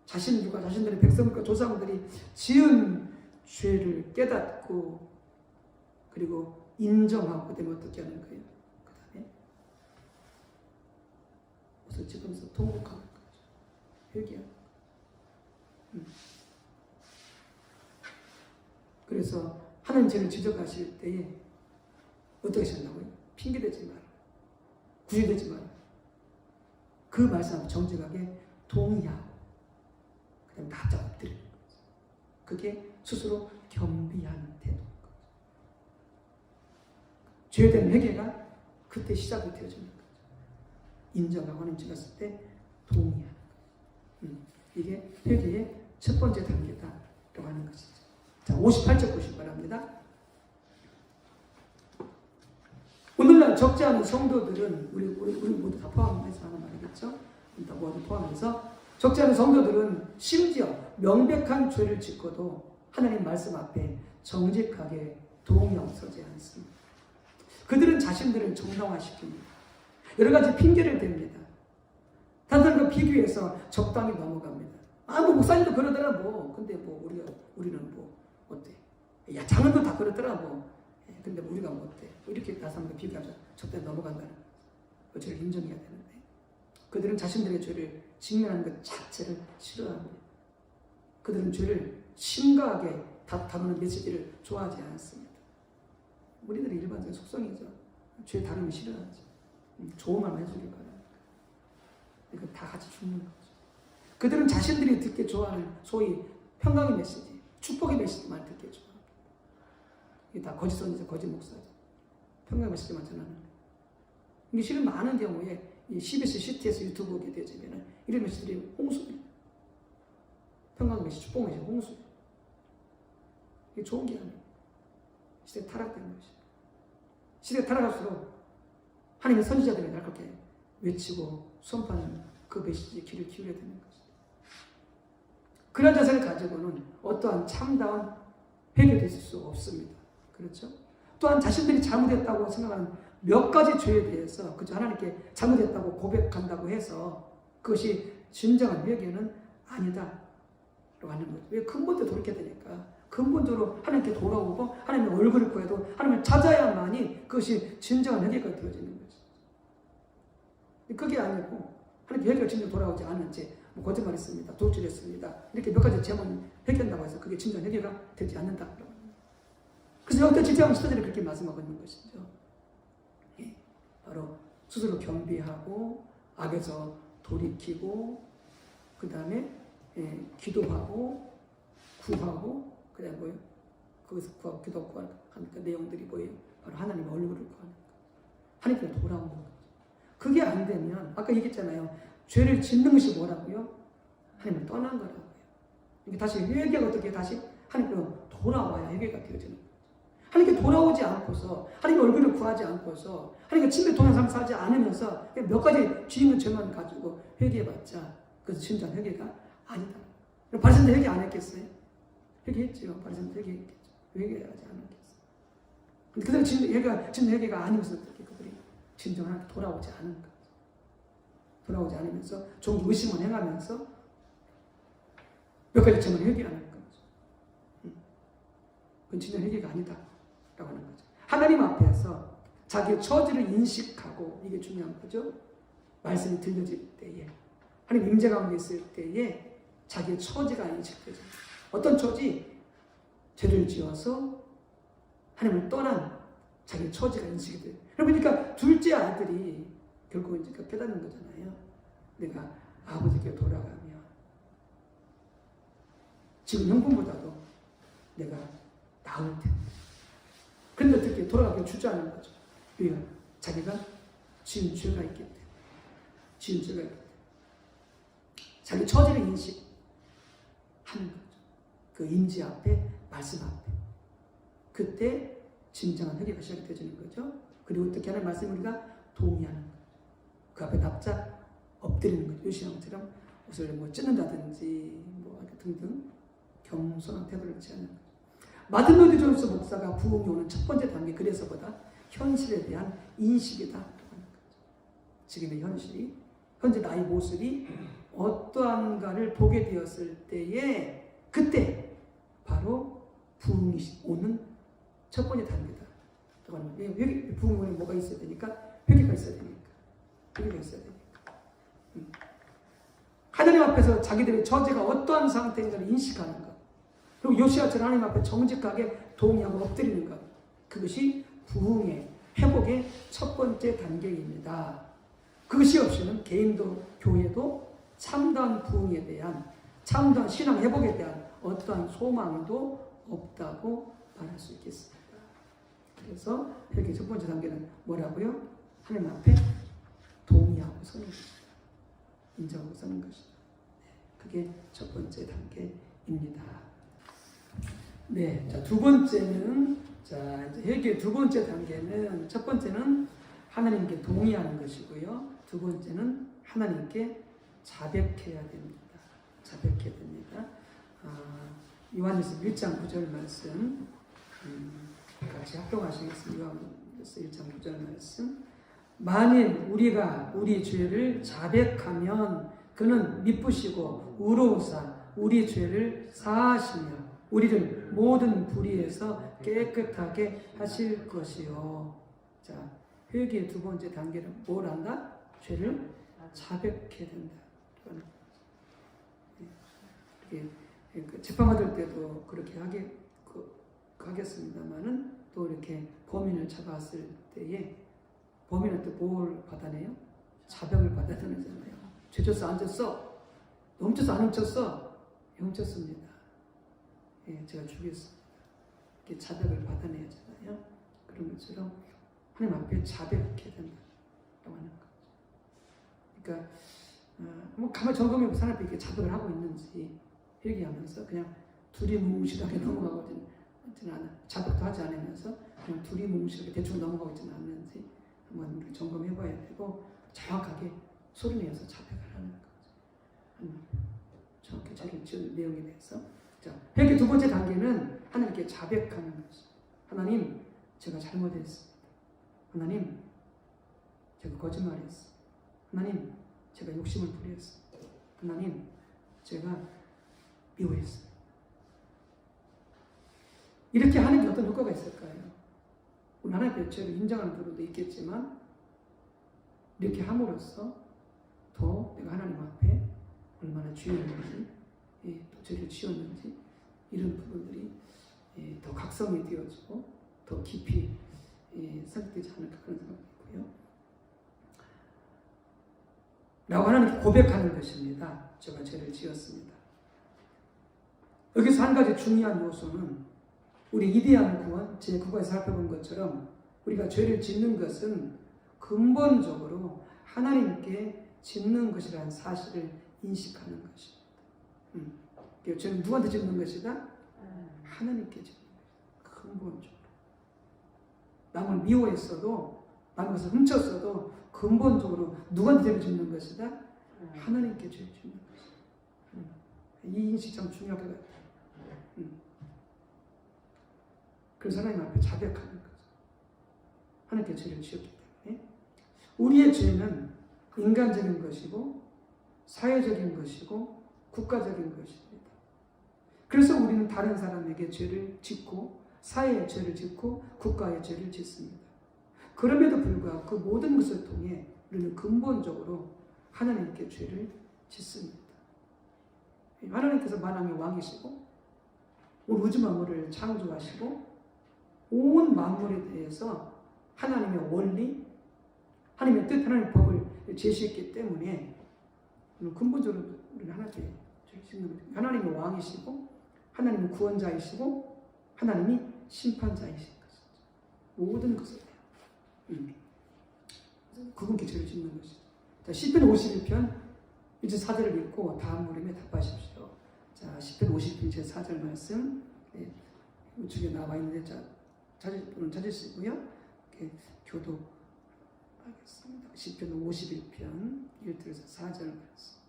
자신들과 자신들의 백성과 조상들이 지은 죄를 깨닫고 그리고 인정하고 되면 어떻게 하는 거예요? 그 다음에 옷을 찢으면서 통곡하는 거죠. 회개하는 거죠. 그래서 하나님 죄를 지적하실 때에 어떻게 하신다고요? 핑계대지 마라. 구실되지 마라. 그 말씀하고 정직하게 동의하고 그 다음에 납작 엎드리는 거죠. 그게 스스로 겸비한 태도인 거죠. 죄에 대한 회개가 그때 시작이 되어지는 거죠. 인정하고 하나님 찍었을 때 동의하는 거죠. 이게 회개의 첫 번째 단계다라고 하는 것이죠. 자, 58절 보시기 바랍니다. 오늘날 적지 않은 성도들은 우리 모두 다 포함해서 하는 말이겠죠. 다 모두 포함해서 적지 않은 성도들은 심지어 명백한 죄를 짓고도 하나님 말씀 앞에 정직하게 동의하지 않습니다. 그들은 자신들을 정당화시킵니다. 여러 가지 핑계를 댑니다. 다른 비교해서 적당히 넘어갑니다. 뭐 목사님도 그러더라 뭐. 근데 뭐 우리는 뭐 어때? 야 장은도 다 그러더라 뭐. 근데 우리가 뭐 어때? 이렇게 나사람과 비교하면서 적당히 넘어간다는 거. 죄를 인정해야 되는데 그들은 자신들의 죄를 직면하는 것 자체를 싫어합니다. 그들은 죄를 심각하게 다루는 메시지를 좋아하지 않습니다. 우리들의 일반적인 속성이죠. 죄 다루면 싫어하지. 좋은 말만 해주길 바랍니다. 이거 다 같이 죽는 거죠. 그들은 자신들이 듣기 좋아하는 소위 평강의 메시지, 축복의 메시지만 듣기 좋아합니다. 이게 다 거짓 선지자, 거짓 목사죠. 평강의 메시지만 전하는 거예요. 이게 실은 많은 경우에 이 CBS, CTS 유튜브 보게 되어지면 이런 메시지들이 홍수입니다. 평강의 메시지, 축복 메시지, 홍수. 이게 좋은 게 아니에요. 시대가 타락되는 것이죠. 시대가 타락할수록 하나님의 선지자들이 날 그렇게 외치고 선포하는 그 메시지에 귀를 기울여야 되는 것이죠. 그런 자세를 가지고는 어떠한 참다운 회개도 있을 수 없습니다. 그렇죠? 또한 자신들이 잘못했다고 생각하는 몇 가지 죄에 대해서 그저 하나님께 잘못했다고 고백한다고 해서 그것이 진정한 회개는 아니다. 라고 하는 거죠. 왜 근본적으로 돌이켜야 되니까. 근본적으로 하나님께 돌아오고 하나님의 얼굴을 구해도 하나님을 찾아야만이 그것이 진정한 회개가 되어지는 거죠. 그게 아니고 하나님께 회개가 진정 돌아오지 않은 채 뭐 거짓말했습니다. 도둑질했습니다. 이렇게 몇 가지 제목 회개한다고 해서 그게 진정 회개가 되지 않는다. 그래서 역대 지태왕 시대들이 그렇게 말씀하고 있는 것이죠. 예, 바로 스스로 겸비하고 악에서 돌이키고 그 다음에 기도하고 구하고 그다음에 뭐예요? 거기서 구하고 기도하고 하는 그 내용들이 뭐예요? 바로 하나님의 얼굴을 구하는 거. 하나님께 돌아오는 거죠. 그게 안 되면 아까 얘기했잖아요. 죄를 짓는 것이 뭐라고요? 하나님을 떠난 거라고요. 이게 다시 회개가 어떻게 다시 하나님께로 돌아와야 회개가 되어지는 거죠. 하나님께 돌아오지 않고서 하나님의 얼굴을 구하지 않고서 하나님께 침례 동안 삶 살지 않으면서 몇 가지 주인의 죄만 가지고 회개해봤자 그래서 진짜 회개가 아니다. 바리새인들 회개 안 했겠어요? 회개했죠. 바리새인들 회개했겠죠. 회개하지 않았겠어요. 그들은 진짜 회개가 아니면서 그들이 진정 하나님께 돌아오지 않은 거죠. 돌아오지 않으면서 종교 의심을 행하면서 몇 가지 죄만 회개 안 하는 거죠. 그건 진짜 회개가 아니다. 라고 하는 거죠. 하나님 앞에서 자기의 처지를 인식하고 이게 중요한 거죠. 말씀이 들려질 때에 하나님 임재 가운데 있을 때에 자기의 처지가 인식되죠. 어떤 처지? 죄를 지어서 하나님을 떠난 자기의 처지가 인식이 돼요. 그러니까 둘째 아들이 결국 이제 깨닫는 거잖아요. 내가 아버지께 돌아가면 지금 형편보다도 내가 나을 텐데. 그런데 어떻게 돌아가게 주저하는 거죠. 왜요? 자기가 지은 죄가 있기 때문에. 지은 죄가 있기 때문에. 자기 처지를 인식하는 거죠. 그 임재 앞에, 말씀 앞에. 그때 진정한 회개가 시작이 되어지는 거죠. 그리고 어떻게 하는 말씀 우리가 동의하는 거죠. 그 앞에 납작 엎드리는 거죠. 요시왕처럼 옷을 뭐 찢는다든지 뭐 등등 겸손한 태도를 취하는 거죠. 마틴 로이드 존스 목사가 부흥이 오는 첫 번째 단계 그래서보다 현실에 대한 인식이다. 지금의 현실이 현재 나의 모습이 어떠한가를 보게 되었을 때에 그때 바로 부흥이 오는 첫 번째 단계다. 부흥이 오는 뭐가 있어야 되니까 회개가 있어야 되니까 회개가 있어야 되니까 하나님 앞에서 자기들의 처지가 어떠한 상태인가를 인식하는 것. 그리고 요시아처럼 하나님 앞에 정직하게 동의하고 엎드리는 것. 그것이 부흥의 회복의 첫 번째 단계입니다. 그것이 없이는 개인도 교회도 참다운 부흥에 대한 참다운 신앙 회복에 대한 어떠한 소망도 없다고 말할 수 있겠습니다. 그래서 회개 첫 번째 단계는 뭐라고요? 하나님 앞에 동의하고 서는 것이죠. 인정하고 서는 것이죠. 그게 첫 번째 단계입니다. 네, 자, 두 번째는, 자, 이제 회개의 두 번째 단계는, 첫 번째는 하나님께 동의하는 것이고요. 두 번째는 하나님께 자백해야 됩니다. 자백해야 됩니다. 요한일서 1장 9절 말씀, 같이 합독하시겠습니다. 요한일서 1장 9절 말씀. 만일 우리가 우리 죄를 자백하면 그는 미쁘시고 의로우사 우리 죄를 사하시며 우리를 모든 불의에서 깨끗하게 하실 것이요. 자, 회개의 두 번째 단계는 뭘 한다? 죄를 자백해야 된다. 재판받을 때도 그렇게 하겠습니다만은 또 이렇게 범인을 잡았을 때에 범인한테 뭘 받아내요? 자백을 받아내잖아요. 죄 졌어, 안 졌어? 훔쳤어, 안 훔쳤어? 훔쳤습니다. 예, 제가 죽였습니다. 이렇게 자백을 받아내야 하잖아요. 그런 것처럼 하나님 앞에 자백해야 된다고 하는 거죠. 그러니까 뭐 가만 점검해보고 사람 앞에 이렇게 자백을 하고 있는지 회개하면서 그냥 두리뭉실하게 넘어가고 있지는 않아. 자백도 하지 않으면서 그냥 두리뭉실하게 대충 넘어가고 있지는 않는지 한번 우리 점검해봐야 되고 정확하게 소리내어서 자백을 하는 거죠. 정확히 자기 지은 내용에 대해서. 자, 회개 두 번째 단계는 하나님께 자백하는 거죠. 하나님, 제가 잘못했습니다. 하나님, 제가 거짓말했습니다. 하나님, 제가 욕심을 부렸습니다. 하나님, 제가 미워했습니다. 이렇게 하는 게 어떤 효과가 있을까요? 우리 하나님의 죄를 인정하는 부분도 있겠지만 이렇게 함으로써 더 내가 하나님 앞에 얼마나 죄였는지, 또 죄를 지었는지 이런 부분들이 더 각성이 되어지고 더 깊이 설득되지 않을까 그런 생각이 있고요. 라고 하나님께 고백하는 것입니다. 제가 죄를 지었습니다. 여기서 한 가지 중요한 요소는 우리 이대한 구원, 제9과에서 살펴본 것처럼 우리가 죄를 짓는 것은 근본적으로 하나님께 짓는 것이라는 사실을 인식하는 것입니다. 죄는 누구한테 짓는 것이다? 하나님께 짓는 것이다. 근본적으로. 남을 미워했어도 남의 것을 훔쳤어도 근본적으로 누구한테 죄를 짓는 것이다? 하나님께 죄를 짓는 것이다. 이 인식이 참 중요할 것 같아요. 그래서 하나님 앞에 자백하는 거죠. 하나님께 죄를 지었기 때문에 우리의 죄는 인간적인 것이고 사회적인 것이고 국가적인 것입니다. 그래서 우리는 다른 사람에게 죄를 짓고 사회의 죄를 짓고 국가의 죄를 짓습니다. 그럼에도 불구하고 그 모든 것을 통해 우리는 근본적으로 하나님께 죄를 짓습니다. 하나님께서 만왕의 왕이시고 온 우주 만물을 창조하시고 온 만물에 대해서 하나님의 원리, 하나님의 뜻, 하나님의 법을 제시했기 때문에 근본적으로 우리는 하나님께 죄를 짓는 거죠. 하나님의 왕이시고 하나님의 구원자이시고 하나님이 심판자이신 것이죠. 모든 것을 그분께 죄를 짓는 것이죠. 자, 시편 51편 이제 4절을 읽고 다음 물음에 답하십시오. 자, 시편 51편 제 4절 말씀 우측에 나와 있는데 자, 찾으시고요. 이렇게 교독하겠습니다. 시편 51편 1절에서 4절 말씀.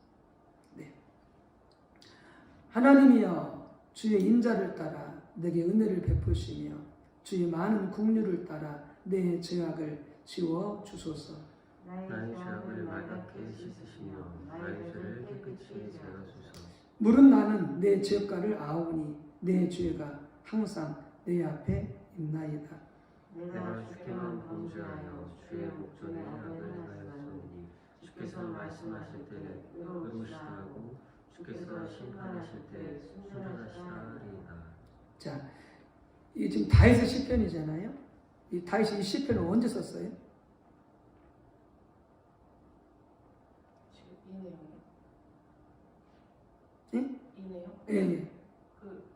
네. 하나님이여 주의 인자를 따라 내게 은혜를 베푸시며 주의 많은 긍휼을 따라 내 죄악을 지워 주소서. 나의 죄악을 말갛게 씻으시며 나의 죄를 깨끗이 제하 주소서. 물은 나는 내 죄가를 아오니 내 죄가 항상 내 앞에 있나이다. 내가 주께만 범죄하여 주의 목전에 악을 행하였으니 주께서 말씀하실 때 의로우시다 하고 주께서 심판하실 때 순전하시다 하리이다. 자, 이 지금 다윗의 시편이잖아요. 이 다윗이 이 시편을 언제 썼어요? 지금 이 내용이요? 예? 이 내용? 예. 그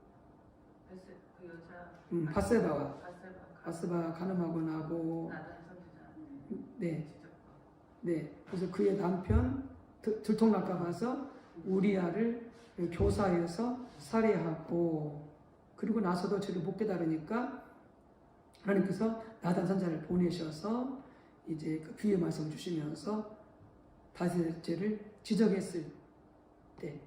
여자 바세바와 바세바 바세바 가늠하고 나고 나단 선지자 네. 지적과 네. 그래서 그의 남편 들통날까 봐서 우리아를 교사해서 살해하고 그리고 나서도 죄를 못 깨달으니까 하나님께서 나단 선지자를 보내셔서 이제 그 귀의 말씀을 주시면서 다윗의 죄를 지적했을 때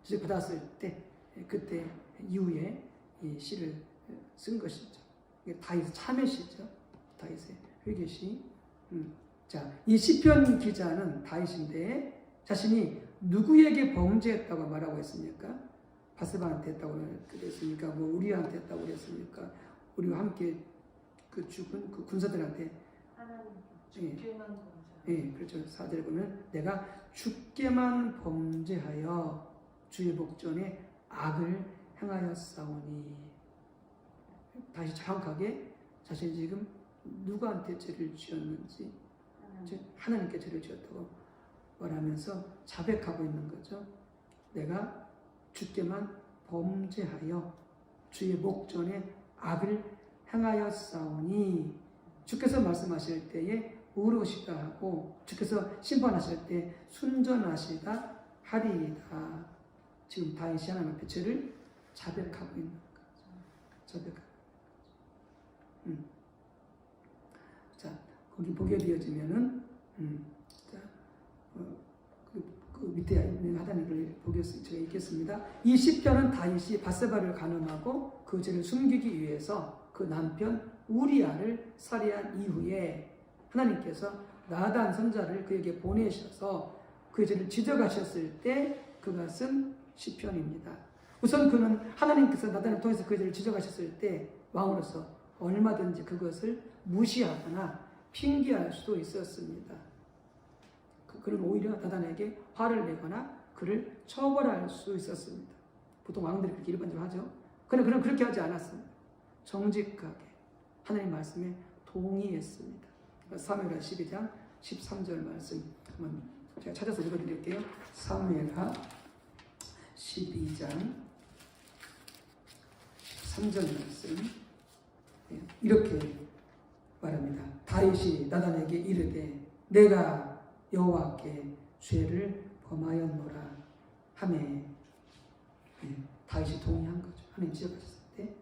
지적받았을 때 그때 이후에 이 시를 쓴 것이죠. 이게 다윗의 참회시죠. 다윗의 회개시. 자, 이 시편 기자는 다윗인데 자신이 누구에게 범죄했다고 말하고 있습니까? 바세바한테 했다고 그랬습니까? 뭐 우리한테 했다고 그랬습니까? 우리와 함께 그 죽은 그 군사들한테 하나님 주께만 범죄. 예, 그렇죠. 4절에 보면 내가 주께만 범죄하여 주의 목전에 악을 행하였사오니. 다시 정확하게 자신이 지금 누구한테 죄를 지었는지 하나님께 죄를 지었다고 말하면서 자백하고 있는 거죠. 내가 주께만 범죄하여 주의 목전에 악을 행하였사오니. 주께서 말씀하실 때에 의로우시다 하고 주께서 심판하실 때 순전하시다 하리이다. 지금 다윗이 하나님 앞에 죄를 자백하고 있는 거죠. 자백하고. 자, 거기 보게 되어지면은 자, 그 밑에 있는 하단을 보겠습니다. 제가 읽겠습니다. 이 시편은 다윗이 바세바를 간음하고 그 죄를 숨기기 위해서 그 남편 우리아를 살해한 이후에 하나님께서 나단 선자를 그에게 보내셔서 그 죄를 지적하셨을 때 그가 쓴 시편입니다. 우선 그는 하나님께서 나단을 통해서 그 죄를 지적하셨을 때 왕으로서 얼마든지 그것을 무시하거나 핑계할 수도 있었습니다. 그는 오히려 나단에게 화를 내거나 그를 처벌할 수 있었습니다. 보통 왕들이 그렇게 일반적으로 하죠. 그러나 그는 그렇게 하지 않았습니다. 정직하게 하나님 말씀에 동의했습니다. 사무엘하 12장 13절 말씀 한번 제가 찾아서 읽어드릴게요. 사무엘하 12장 13절 말씀 이렇게 말합니다. 다윗이 나단에게 이르되 내가 여호와께 죄를 범하였노라 하매 다윗이 동의한 거죠. 하나님 지적하셨을 때.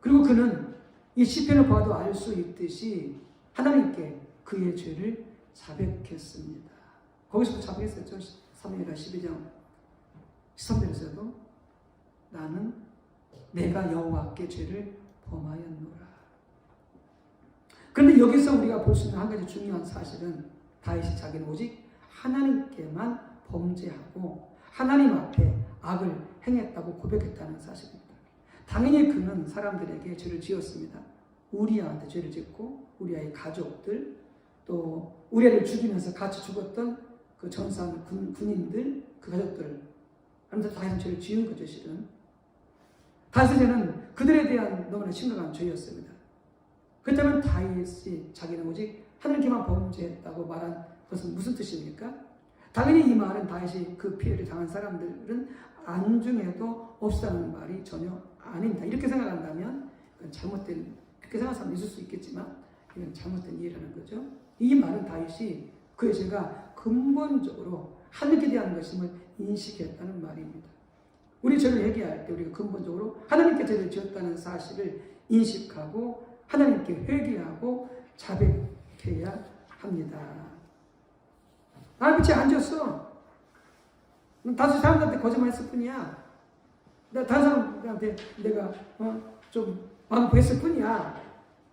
그리고 그는 이 시편을 봐도 알 수 있듯이 하나님께 그의 죄를 자백했습니다. 거기서도 자백했었죠. 사무엘하 12장 13절에서도 나는 내가 여호와께 죄를 범하였노라. 그런데 여기서 우리가 볼 수 있는 한 가지 중요한 사실은 다윗이 자기는 오직 하나님께만 범죄하고 하나님 앞에 악을 행했다고 고백했다는 사실입니다. 당연히 그는 사람들에게 죄를 지었습니다. 우리아한테 죄를 짓고 우리아의 가족들 또 우리아를 죽이면서 같이 죽었던 그 전사한 군인들 그 가족들 하면서 다윗은 죄를 지은 거죠. 실은 다윗의 죄는 그들에 대한 너무나 심각한 죄였습니다. 그렇다면 다윗이 자기는 오직 하나님께만 범죄했다고 말한 것은 무슨 뜻입니까? 당연히 이 말은 다윗이 그 피해를 당한 사람들은 안중에도 없다는 말이 전혀 아닙니다. 이렇게 생각한다면 잘못된 그렇게 생각하는 사람도 있을 수 있겠지만 이건 잘못된 이해라는 거죠. 이 말은 다윗이 그의 죄가 근본적으로 하나님께 대한 것임을 인식했다는 말입니다. 우리 죄를 회개할 때 우리가 근본적으로 하나님께 죄를 지었다는 사실을 인식하고 하나님께 회개하고 자백해야 합니다. 하나님 죄 안 졌어. 다른 사람들한테 거짓말했을 뿐이야. 다른 사람들한테 내가 좀 마음 보였을 뿐이야.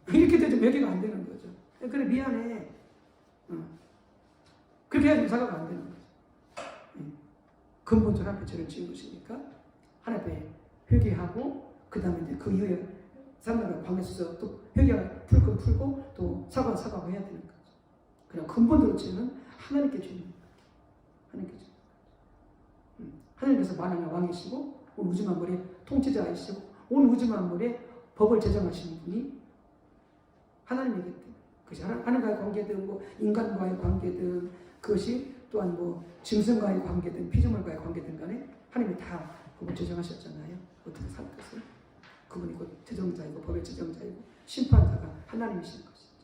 이렇게 되면 회개가 안 되는 거죠. 그래 미안해. 그렇게 해야지 사과가 안 되는 거죠. 근본적으로 하나님께 죄를 지은 것이니까 하나님 앞에 회개하고 그 다음에 이제 그 이후에 사람들과 관계에서 또 회개가 풀고 또 사과하고 해야 되는 거죠. 그냥 근본적으로 죄는 하나님께 죄입니다. 하나님께 죄. 하나님께서 만왕의 왕이시고 온 우주 만물의 통치자이시고 온 우주 만물의 법을 제정하시는 분이 하나님이기 때문에 그것이 하나님과의 관계든 뭐 인간과의 관계든 그것이 또한 뭐 짐승과의 관계든 피조물과의 관계든 간에 하나님이 다 법을 제정하셨잖아요. 어떻게 살 것을. 그분이 곧 제정자이고 법의 제정자이고 심판자가 하나님이신 것이죠.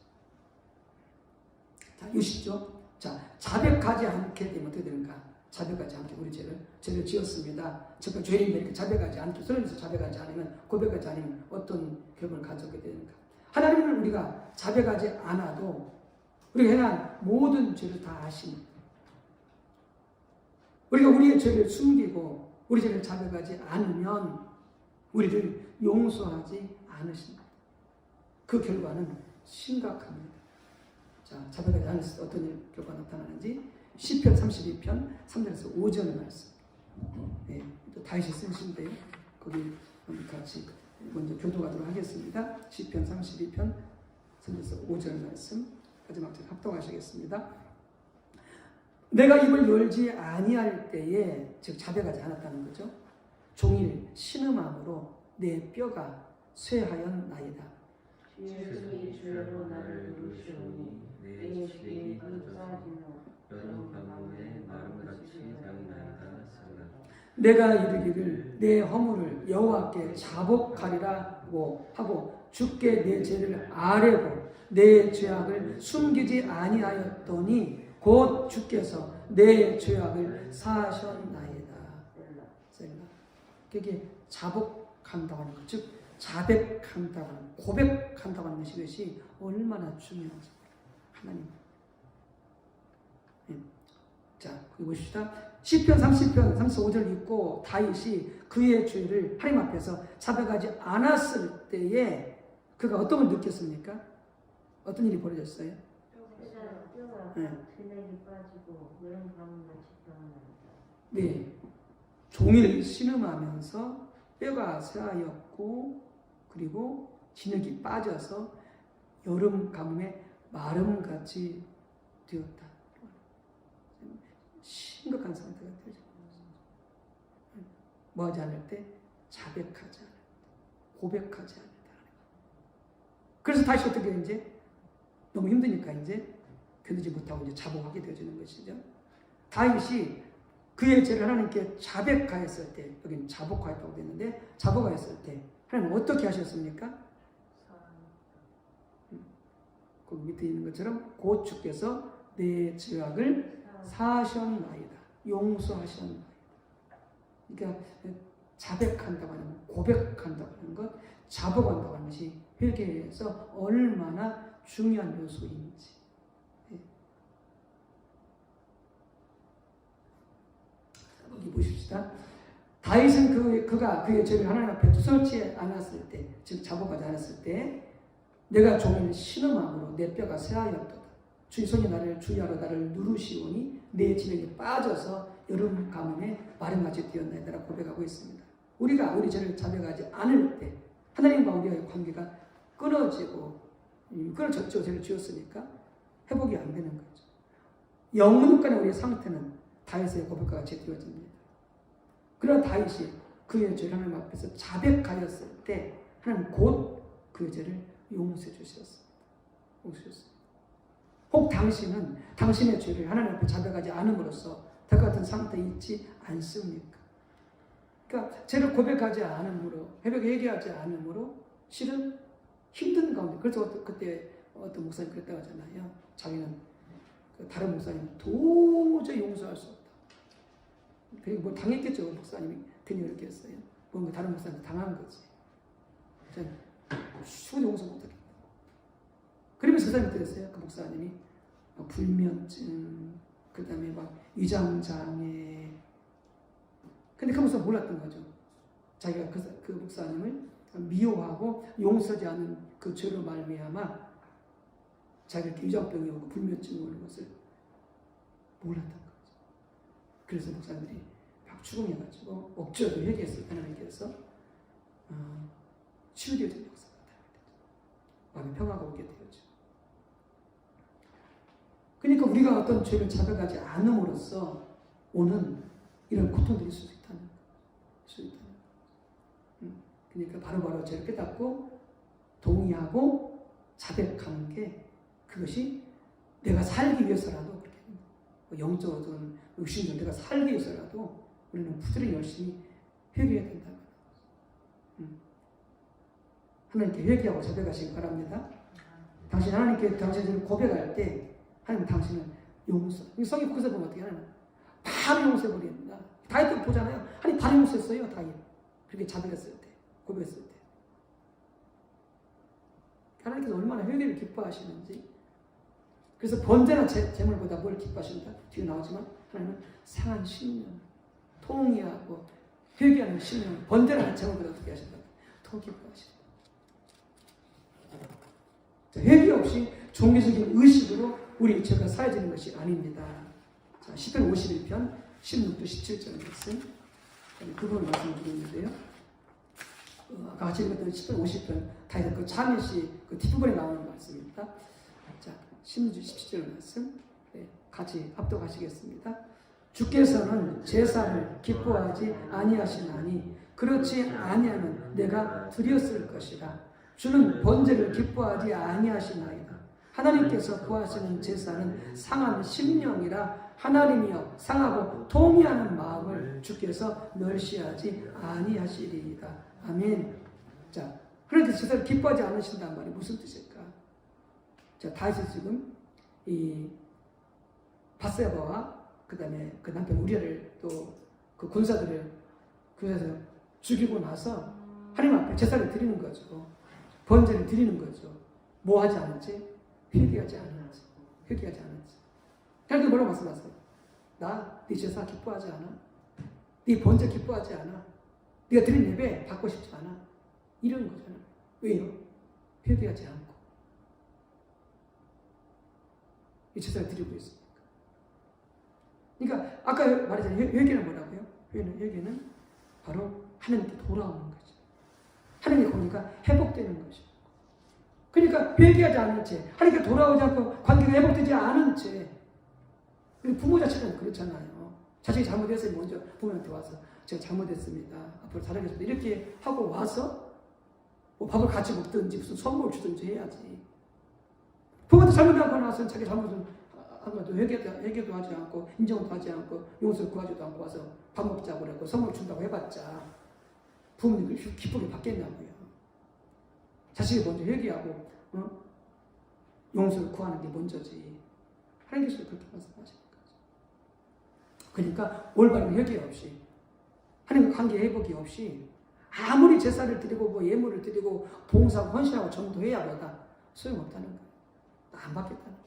자, 60조. 자, 자백하지 않게 되면 어떻게 되는가? 자백하지 않게 우리 죄를 지었습니다. 제가 죄인들에게 자백하지 않게 서로에서 자백하지 않으면 고백하지 않으면 어떤 결과를 가져오게 되는가? 하나님은 우리가 자백하지 않아도 우리가 행한 모든 죄를 다 아십니다. 우리가 우리의 죄를 숨기고 우리 죄를 자백하지 않으면 우리를 용서하지 않으십니다. 그 결과는 심각합니다. 자, 자백하지 않았을 때 어떤 결과가 나타나는지 시편 32편 3절에서 5절 말씀. 네, 또 다윗이 쓴 시인데요. 거기 같이 먼저 교도하도록 하겠습니다. 시편 32편 3절에서 5절 말씀 마지막 절 합독하시겠습니다. 내가 입을 열지 아니할 때에 즉 자백하지 않았다는 거죠. 종일 신음함으로 내 뼈가 쇠하였나이다. 주의 죄로 나를 누르시오니 내 죄에 빠져서 여름 가뭄에 마름같이 되었나이다. 내가 이르기를 내 허물을 여호와께 자복하리라고 하고 주께 내 죄를 아뢰고 내 죄악을 숨기지 아니하였더니 곧 주께서 내 죄악을 사하셨나이다. 그게 자복한다고 하는 것, 즉 자백한다고 하는, 고백한다고 하는 것이 얼마나 중요한지 하나님. 자, 여기 보십시다. 시편 30편 35절 읽고 다윗이 그의 죄를 하나님 앞에서 자백하지 않았을 때에 그가 어떤 걸 느꼈습니까? 어떤 일이 벌어졌어요? 뼈가 근육이 빠지고 여름 가뭄같이 변합니다. 네, 종일 신음하면서 뼈가 쇠하였고 그리고 진흙이 빠져서 여름 가뭄에 마름같이 되었다. 심각한 상태가 되죠. 뭐하지 않을 때? 자백하지 않을 때, 고백하지 않을 때. 그래서 다시 어떻게 이제 너무 힘드니까 이제 견디지 못하고 이제 자복하게 되어지는 것이죠. 다윗이 그의 죄를 하나님께 자백하였을 때, 여기는 자복하였다고 되어 있는데 자복하였을 때 하나님 어떻게 하셨습니까? 그 밑에 있는 것처럼 곧 주께서 내 죄악을 사하셨나이다. 용서하셨나이다. 그러니까 자백한다고 하는 것, 고백한다고 하는 것, 자복한다고 하는 것이 회개에서 얼마나 중요한 요소인지. 여기 보십시다. 다윗은 그가 그의 죄를 하나님 앞에 두서치 않았을 때, 즉 자복하지 않았을 때, 내가 종일 신음함으로 내 뼈가 쇠하였도다. 주의 손이 나를 주의하러 나를 누르시오니 내 지면이 빠져서 여름 가뭄에 마름같이 되었나이다 고백하고 있습니다. 우리가 우리 죄를 자백하지 않을 때 하나님과 우리의 관계가 끊어지고 끊어졌죠. 죄를 지었으니까 회복이 안 되는 거죠. 영문간의 우리의 상태는 다윗의 고백과 같이 되어집니다. 그러나 다윗이 그의 죄를 하나님 앞에서 자백하였을 때 하나님 곧 그의 죄를 용서해 주셨습니다. 용서해 주셨습니다. 혹 당신은 당신의 죄를 하나님 앞에 자백하지 않음으로써 같은 상태에 있지 않습니까? 그러니까 죄를 고백하지 않음으로, 회개하지 않음으로 실은 힘든 가운데, 그래서 그때 어떤 목사님 그랬다고 하잖아요. 자기는 다른 목사님 도저히 용서할 수 없다. 그리고 뭐 당했겠죠. 목사님이 괜히 그렇게 했어요. 뭔가 다른 목사님한테 당한 거지. 죽어도 용서 못하겠다. 그러면서 그 사람이 어땠어요? 그 목사님이 불면증, 그 다음에 막 위장장애. 근데 그 목사는 몰랐던 거죠. 자기가 그 목사님을 미워하고 용서하지 않은 그 죄로 말미암아 자기가 위장병이 오고 불면증이 오는 것을 몰랐던 거죠. 그래서 목사님들이 막 추궁해가지고 억지로 회개했을 때 하나님께서 치유되어진 역사가 되죠. 마음의 평화가 오게 되었죠. 그러니까 우리가 어떤 죄를 자백하지 않음으로써 오는 이런 고통들이 있을 수 있다는 거예요. 그러니까 바로바로 죄를 깨닫고 동의하고 자백하는 게 그것이 내가 살기 위해서라도 영적으로든 육신적으로 내가 살기 위해서라도 우리는 부지런히 열심히 회개해야 된다는 거예요. 하나님께 회개하고 자백하시기 바랍니다. 당신 하나님께 당신을 고백할 때 하나님 당신은 용서. 성경 거기서 보면 어떻게 하냐면 바로 용서해버립니다. 다윗도 보잖아요. 하나님 바로 용서했어요. 다윗. 그렇게 자백했을 때, 고백했을 때. 하나님께서 얼마나 회개를 기뻐하시는지. 그래서 번제나 제물보다 뭘 기뻐하신다? 뒤에 나오지만 하나님은 상한 심령, 통의하고 회개하는 심령, 번제나 제물보다 어떻게 하신다? 더 기뻐하신다. 회개 없이 종교적인 의식으로 우리 죄가 사해지는 것이 아닙니다. 자, 시편 51편 16도 17절 말씀, 그걸 말씀드리는데요. 아까 같이 읽었던 시편 50편 다윗의 그 자매시 그 뒷부분에 나오는 말씀입니다. 자, 16절 17절 말씀 같이 합독하시겠습니다. 주께서는 제사를 기뻐하지 아니하시나니 그렇지 아니하면 내가 드렸을 것이라. 주는 번제를 기뻐하지 아니하시나이다. 하나님께서 구하시는 제사는 상한 심령이라 하나님이여 상하고 통회하는 마음을 주께서 멸시하지 아니하시리이다. 아멘. 자, 그런데 제사를 기뻐하지 않으신단 말이 무슨 뜻일까? 자, 다윗이 지금 이 밧세바와 그 다음에 그 남편 우리아를 또 그 군사들을 그래서 죽이고 나서 하나님 앞에 제사를 드리는 거죠. 번제를 드리는 거죠. 뭐 하지 않았지? 회개하지 않았지. 회개하지 않았지. 그런데 뭐라고 말씀하세요? 나 네 제사 기뻐하지 않아. 네 번제 기뻐하지 않아. 네가 드린 예배 받고 싶지 않아. 이런 거잖아. 왜요? 회개하지 않고 이 제사를 드리고 있으니까. 그러니까 아까 말했잖아요. 회개는 뭐라고요? 회개는 바로 하나님께 돌아오는 거죠. 하나님의 관계가 회복되는 거죠. 그러니까 회개하지 않은 채, 하나님께 돌아오지 않고 관계가 회복되지 않은 채, 우리 부모 자체는 그렇잖아요. 자식이 잘못했으면 먼저 부모한테 와서 제가 잘못했습니다. 앞으로 잘하겠습니다. 이렇게 하고 와서 뭐 밥을 같이 먹든지 무슨 선물을 주든지 해야지. 부모한테 잘못하고 나서 자기 잘못은 아무도 회개도 하지 않고 인정도 하지 않고 용서를 구하지도 않고 와서 밥 먹자고 그러고 선물 준다고 해봤자 부모님들 기쁘게 받겠냐고요. 자식이 먼저 회개하고 용서를 구하는 게 먼저지. 하나님께서 그렇게 말씀하시는 거죠. 그러니까 올바른 회개 없이 하나님과 관계 회복이 없이 아무리 제사를 드리고 뭐 예물을 드리고 봉사하고 헌신하고 전도해야 보다 소용없다는 거예요. 안 받겠다는 거예요.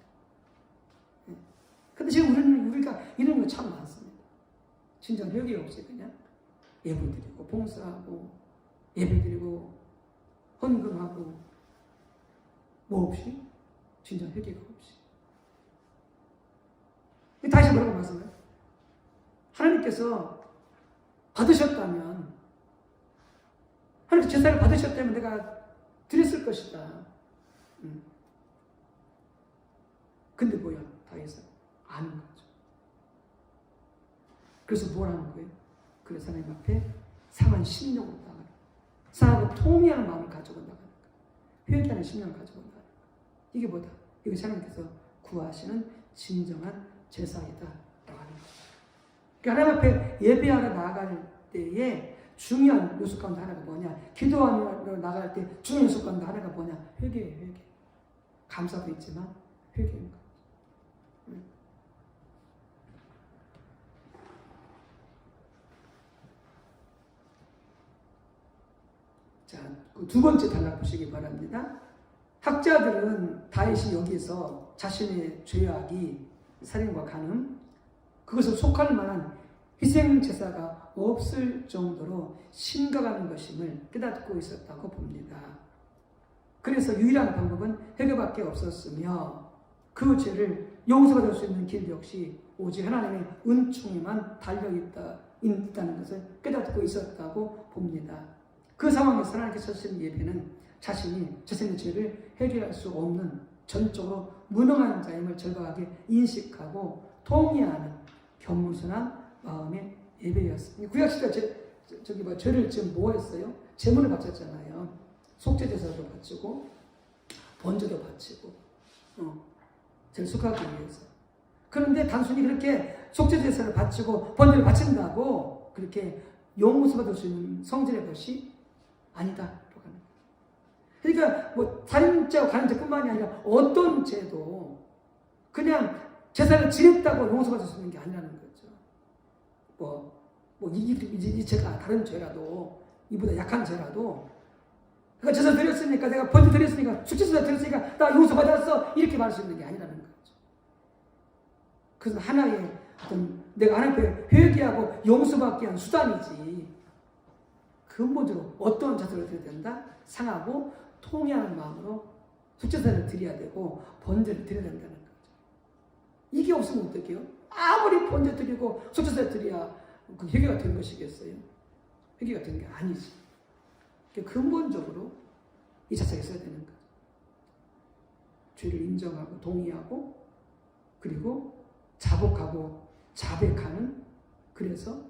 근데 지금 우리가 이런 거 참 많습니다. 진정 회개 없이 그냥 예물 드리고 봉사하고 예배 드리고 헌금하고 뭐 없이 진정 회개가 없이. 다시 뭐라고 말씀해요? 하나님께서 받으셨다면 하나님께서 제사를 받으셨다면 내가 드렸을 것이다. 근데 뭐야? 다해서 아는 거죠. 그래서 뭘 하는 거예요? 그래서 하나님 앞에 상한 심령으로 나가는 거예요. 상하고 통회하는 마음을 가지고 나가는 거예요. 회개하는 심령을 가지고 나가는 거예요. 이게 뭐다? 이것이 하나님께서 구하시는 진정한 제사이다. 라고 하는 거예요. 그러니까 하나님 앞에 예배하러 나갈 때에 중요한 요소 가운데 하나가 뭐냐? 기도하러 나갈 때 중요한 요소 가운데 하나가 뭐냐? 회개예요, 회개. 감사도 있지만 회개인 거. 자, 그 두 번째 단락 보시기 바랍니다. 학자들은 다윗이 여기서 자신의 죄악이 살인과 간음, 그것을 속할 만한 희생 제사가 없을 정도로 심각한 것임을 깨닫고 있었다고 봅니다. 그래서 유일한 방법은 회개밖에 없었으며 그 죄를 용서받을 수 있는 길 역시 오직 하나님의 은총에만 달려있다는 것을 깨닫고 있었다고 봅니다. 그 상황에서 하나님께서 하신 예배는 자신이 자신의 죄를 해결할 수 없는 전적으로 무능한 자임을 절박하게 인식하고 통회하는 겸손한 마음의 예배였습니다. 구약시대 죄를 지금 뭐 했어요? 제물을 바쳤잖아요. 속죄제사도 바치고 번제도 바치고 죄를 속하기 위해서. 그런데 단순히 그렇게 속죄제사를 바치고 번제를 바친다고 그렇게 용서받을 수 있는 성질의 것이 아니다. 그러니까 뭐 살인죄와 간음죄뿐만이 아니라 어떤 죄도 그냥 제사를 지냈다고 용서받을 수 있는 게 아니라는 거죠. 이 죄가 다른 죄라도 이보다 약한 죄라도 내가 제사 드렸으니까 내가 번제 드렸으니까 숙제제사 드렸으니까 나 용서받았어 이렇게 말할 수 있는 게 아니라는 거죠. 그것은 하나의 어떤 내가 하나님 앞에 회개하고 용서받기 위한 수단이지 근본적으로 어떤 자세를 드려야 된다? 상하고 통회하는 마음으로 숙제제사를 드려야 되고 번제를 드려야 된다는 거죠. 이게 없으면 어떡해요? 아무리 번제 드리고 숙제제사 드려야 그 회개가 된 것이겠어요? 회개가 된 게 아니지. 근본적으로 이 자세가 있어야 되는 거죠. 죄를 인정하고 동의하고 그리고 자복하고 자백하는 그래서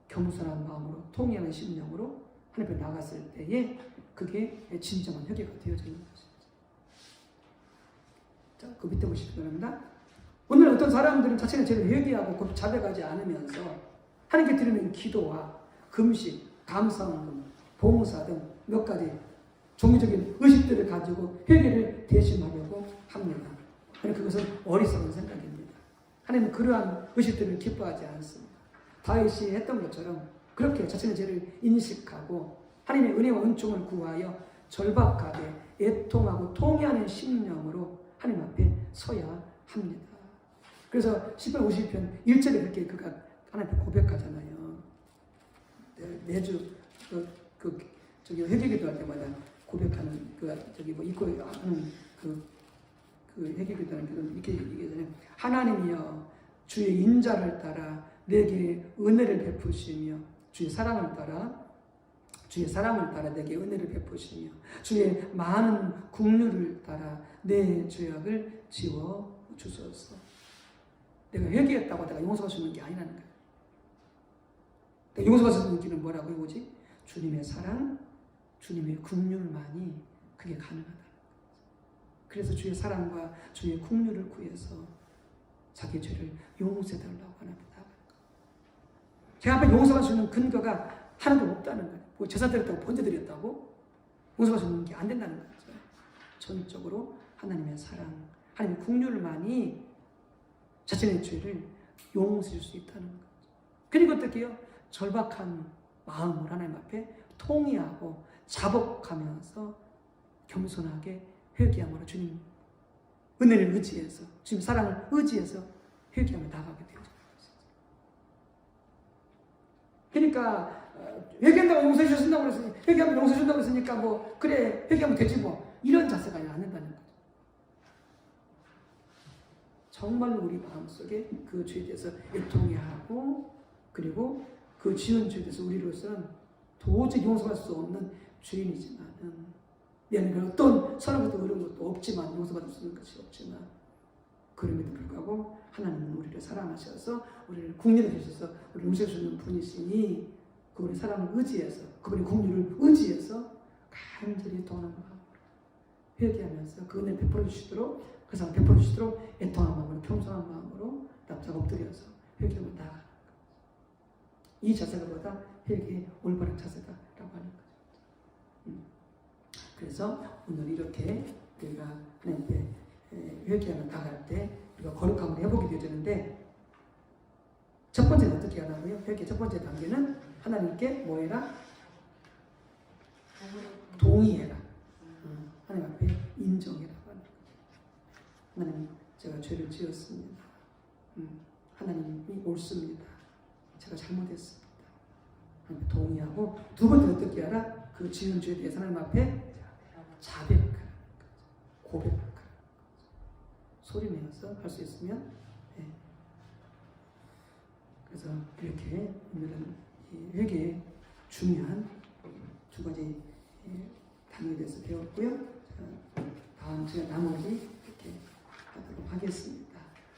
겸손한 마음으로 통회하는 심령으로 하나님 앞에 나갔을 때에 그게 진정한 회개가 되어지는 것입니다. 자, 그 밑에 보시기 바랍니다. 오늘 어떤 사람들은 자신의 죄를 회개하고 자백하지 않으면서 하나님께 드리는 기도와 금식, 감사헌금, 봉사 등 몇 가지 종교적인 의식들을 가지고 회개를 대신하려고 합니다. 그것은 어리석은 생각입니다. 하나님은 그러한 의식들을 기뻐하지 않습니다. 다윗이 했던 것처럼 그렇게 자신의 죄를 인식하고 하나님의 은혜와 은총을 구하여 절박하게 애통하고 통회하는 심령으로 하나님 앞에 서야 합니다. 그래서 10편 50편 1절에 그렇게 그가 하나님 앞에 고백하잖아요. 매주 회개기도 할 때마다 고백하는 입고 하는 그 회개기도 하는 게 이렇게 얘기하잖아요. 하나님이여 주의 인자를 따라 내게 은혜를 베푸시며 주의 사랑을 따라 내게 은혜를 베푸시며 주의 많은 긍휼을 따라 내 죄악을 지워 주소서. 내가 회개했다고 내가 용서할 수 있는 게 아니라는 거예요. 용서받을 느끼는 뭐라고 이거지? 주님의 사랑, 주님의 긍휼만이 그게 가능하다. 그래서 주의 사랑과 주의 긍휼을 구해서 자기 죄를 용서해달라고 하나 보다. 제 앞에 용서받을 수 있는 근거가 하나도 없다는 거예요. 뭐 제사드렸다고 번제드렸다고 용서받을 수 있는 게 안 된다는 거죠. 전적으로 하나님의 사랑, 하나님의 긍휼만이 자신의 죄를 용서해 줄 수 있다는 거죠. 그리고 어떻게요? 절박한 마음을 하나님 앞에 통회하고 자복하면서 겸손하게 회개함으로 주님 은혜를 의지해서 주님 사랑을 의지해서 회개하며 나가게 되죠. 그러니까 회개한다고 용서해 주신다고 그랬으니 회개하면 용서해 준다고 그랬으니까 뭐 그래 회개하면 되지 뭐 이런 자세가 안 된다는 거죠. 정말로 우리 마음속에 그 죄에 대해서 애통해 하고 그리고 그 지은 죄에 대해서 우리로서는 도저히 용서할 수 없는 죄인이지만은 내 안에 어떤 사람부터 어려운 것도 없지만 용서받을 수 있는 것이 없지만 그럼에도 불구하고 하나님은 우리를 사랑하셔서 우리를 국리를 주셔서 우리를 용서해 주는 분이시니 그분의 사랑을 의지해서 그분의 국리를 의지해서 간절히 동하는 마음으로 회개하면서 그 은혜를 베풀어 주시도록 그 사랑 베풀어 주시도록 애통한 마음으로 평소한 마음으로 납작 엎드려서 회개하며 나아가는 것. 이 자세가 보다 회개의 올바른 자세다라고 하는 거죠. 그래서 오늘 이렇게 우리가 하나님께 회개하며 나갈 때 우리가 거룩함을 해보게 되는데 첫 번째는 어떻게 하라고요? 회개 첫 번째 단계는 하나님께 뭐 해라? 동의해라. 하나님 앞에 인정해라. 하나님 제가 죄를 지었습니다. 하나님이 옳습니다. 제가 잘못했습니다. 하나님 동의하고 두 번째 어떻게 하라? 그 지은 죄에 대해서 하나님 앞에 자백하는 거죠. 고백하는 거죠. 소리 내어서 할 수 있으면 네. 그래서 이렇게 오늘은 회개의 중요한 두 가지 단계에 대해서 배웠고요. 자, 다음 주에 나머지 이렇게 하도록 하겠습니다.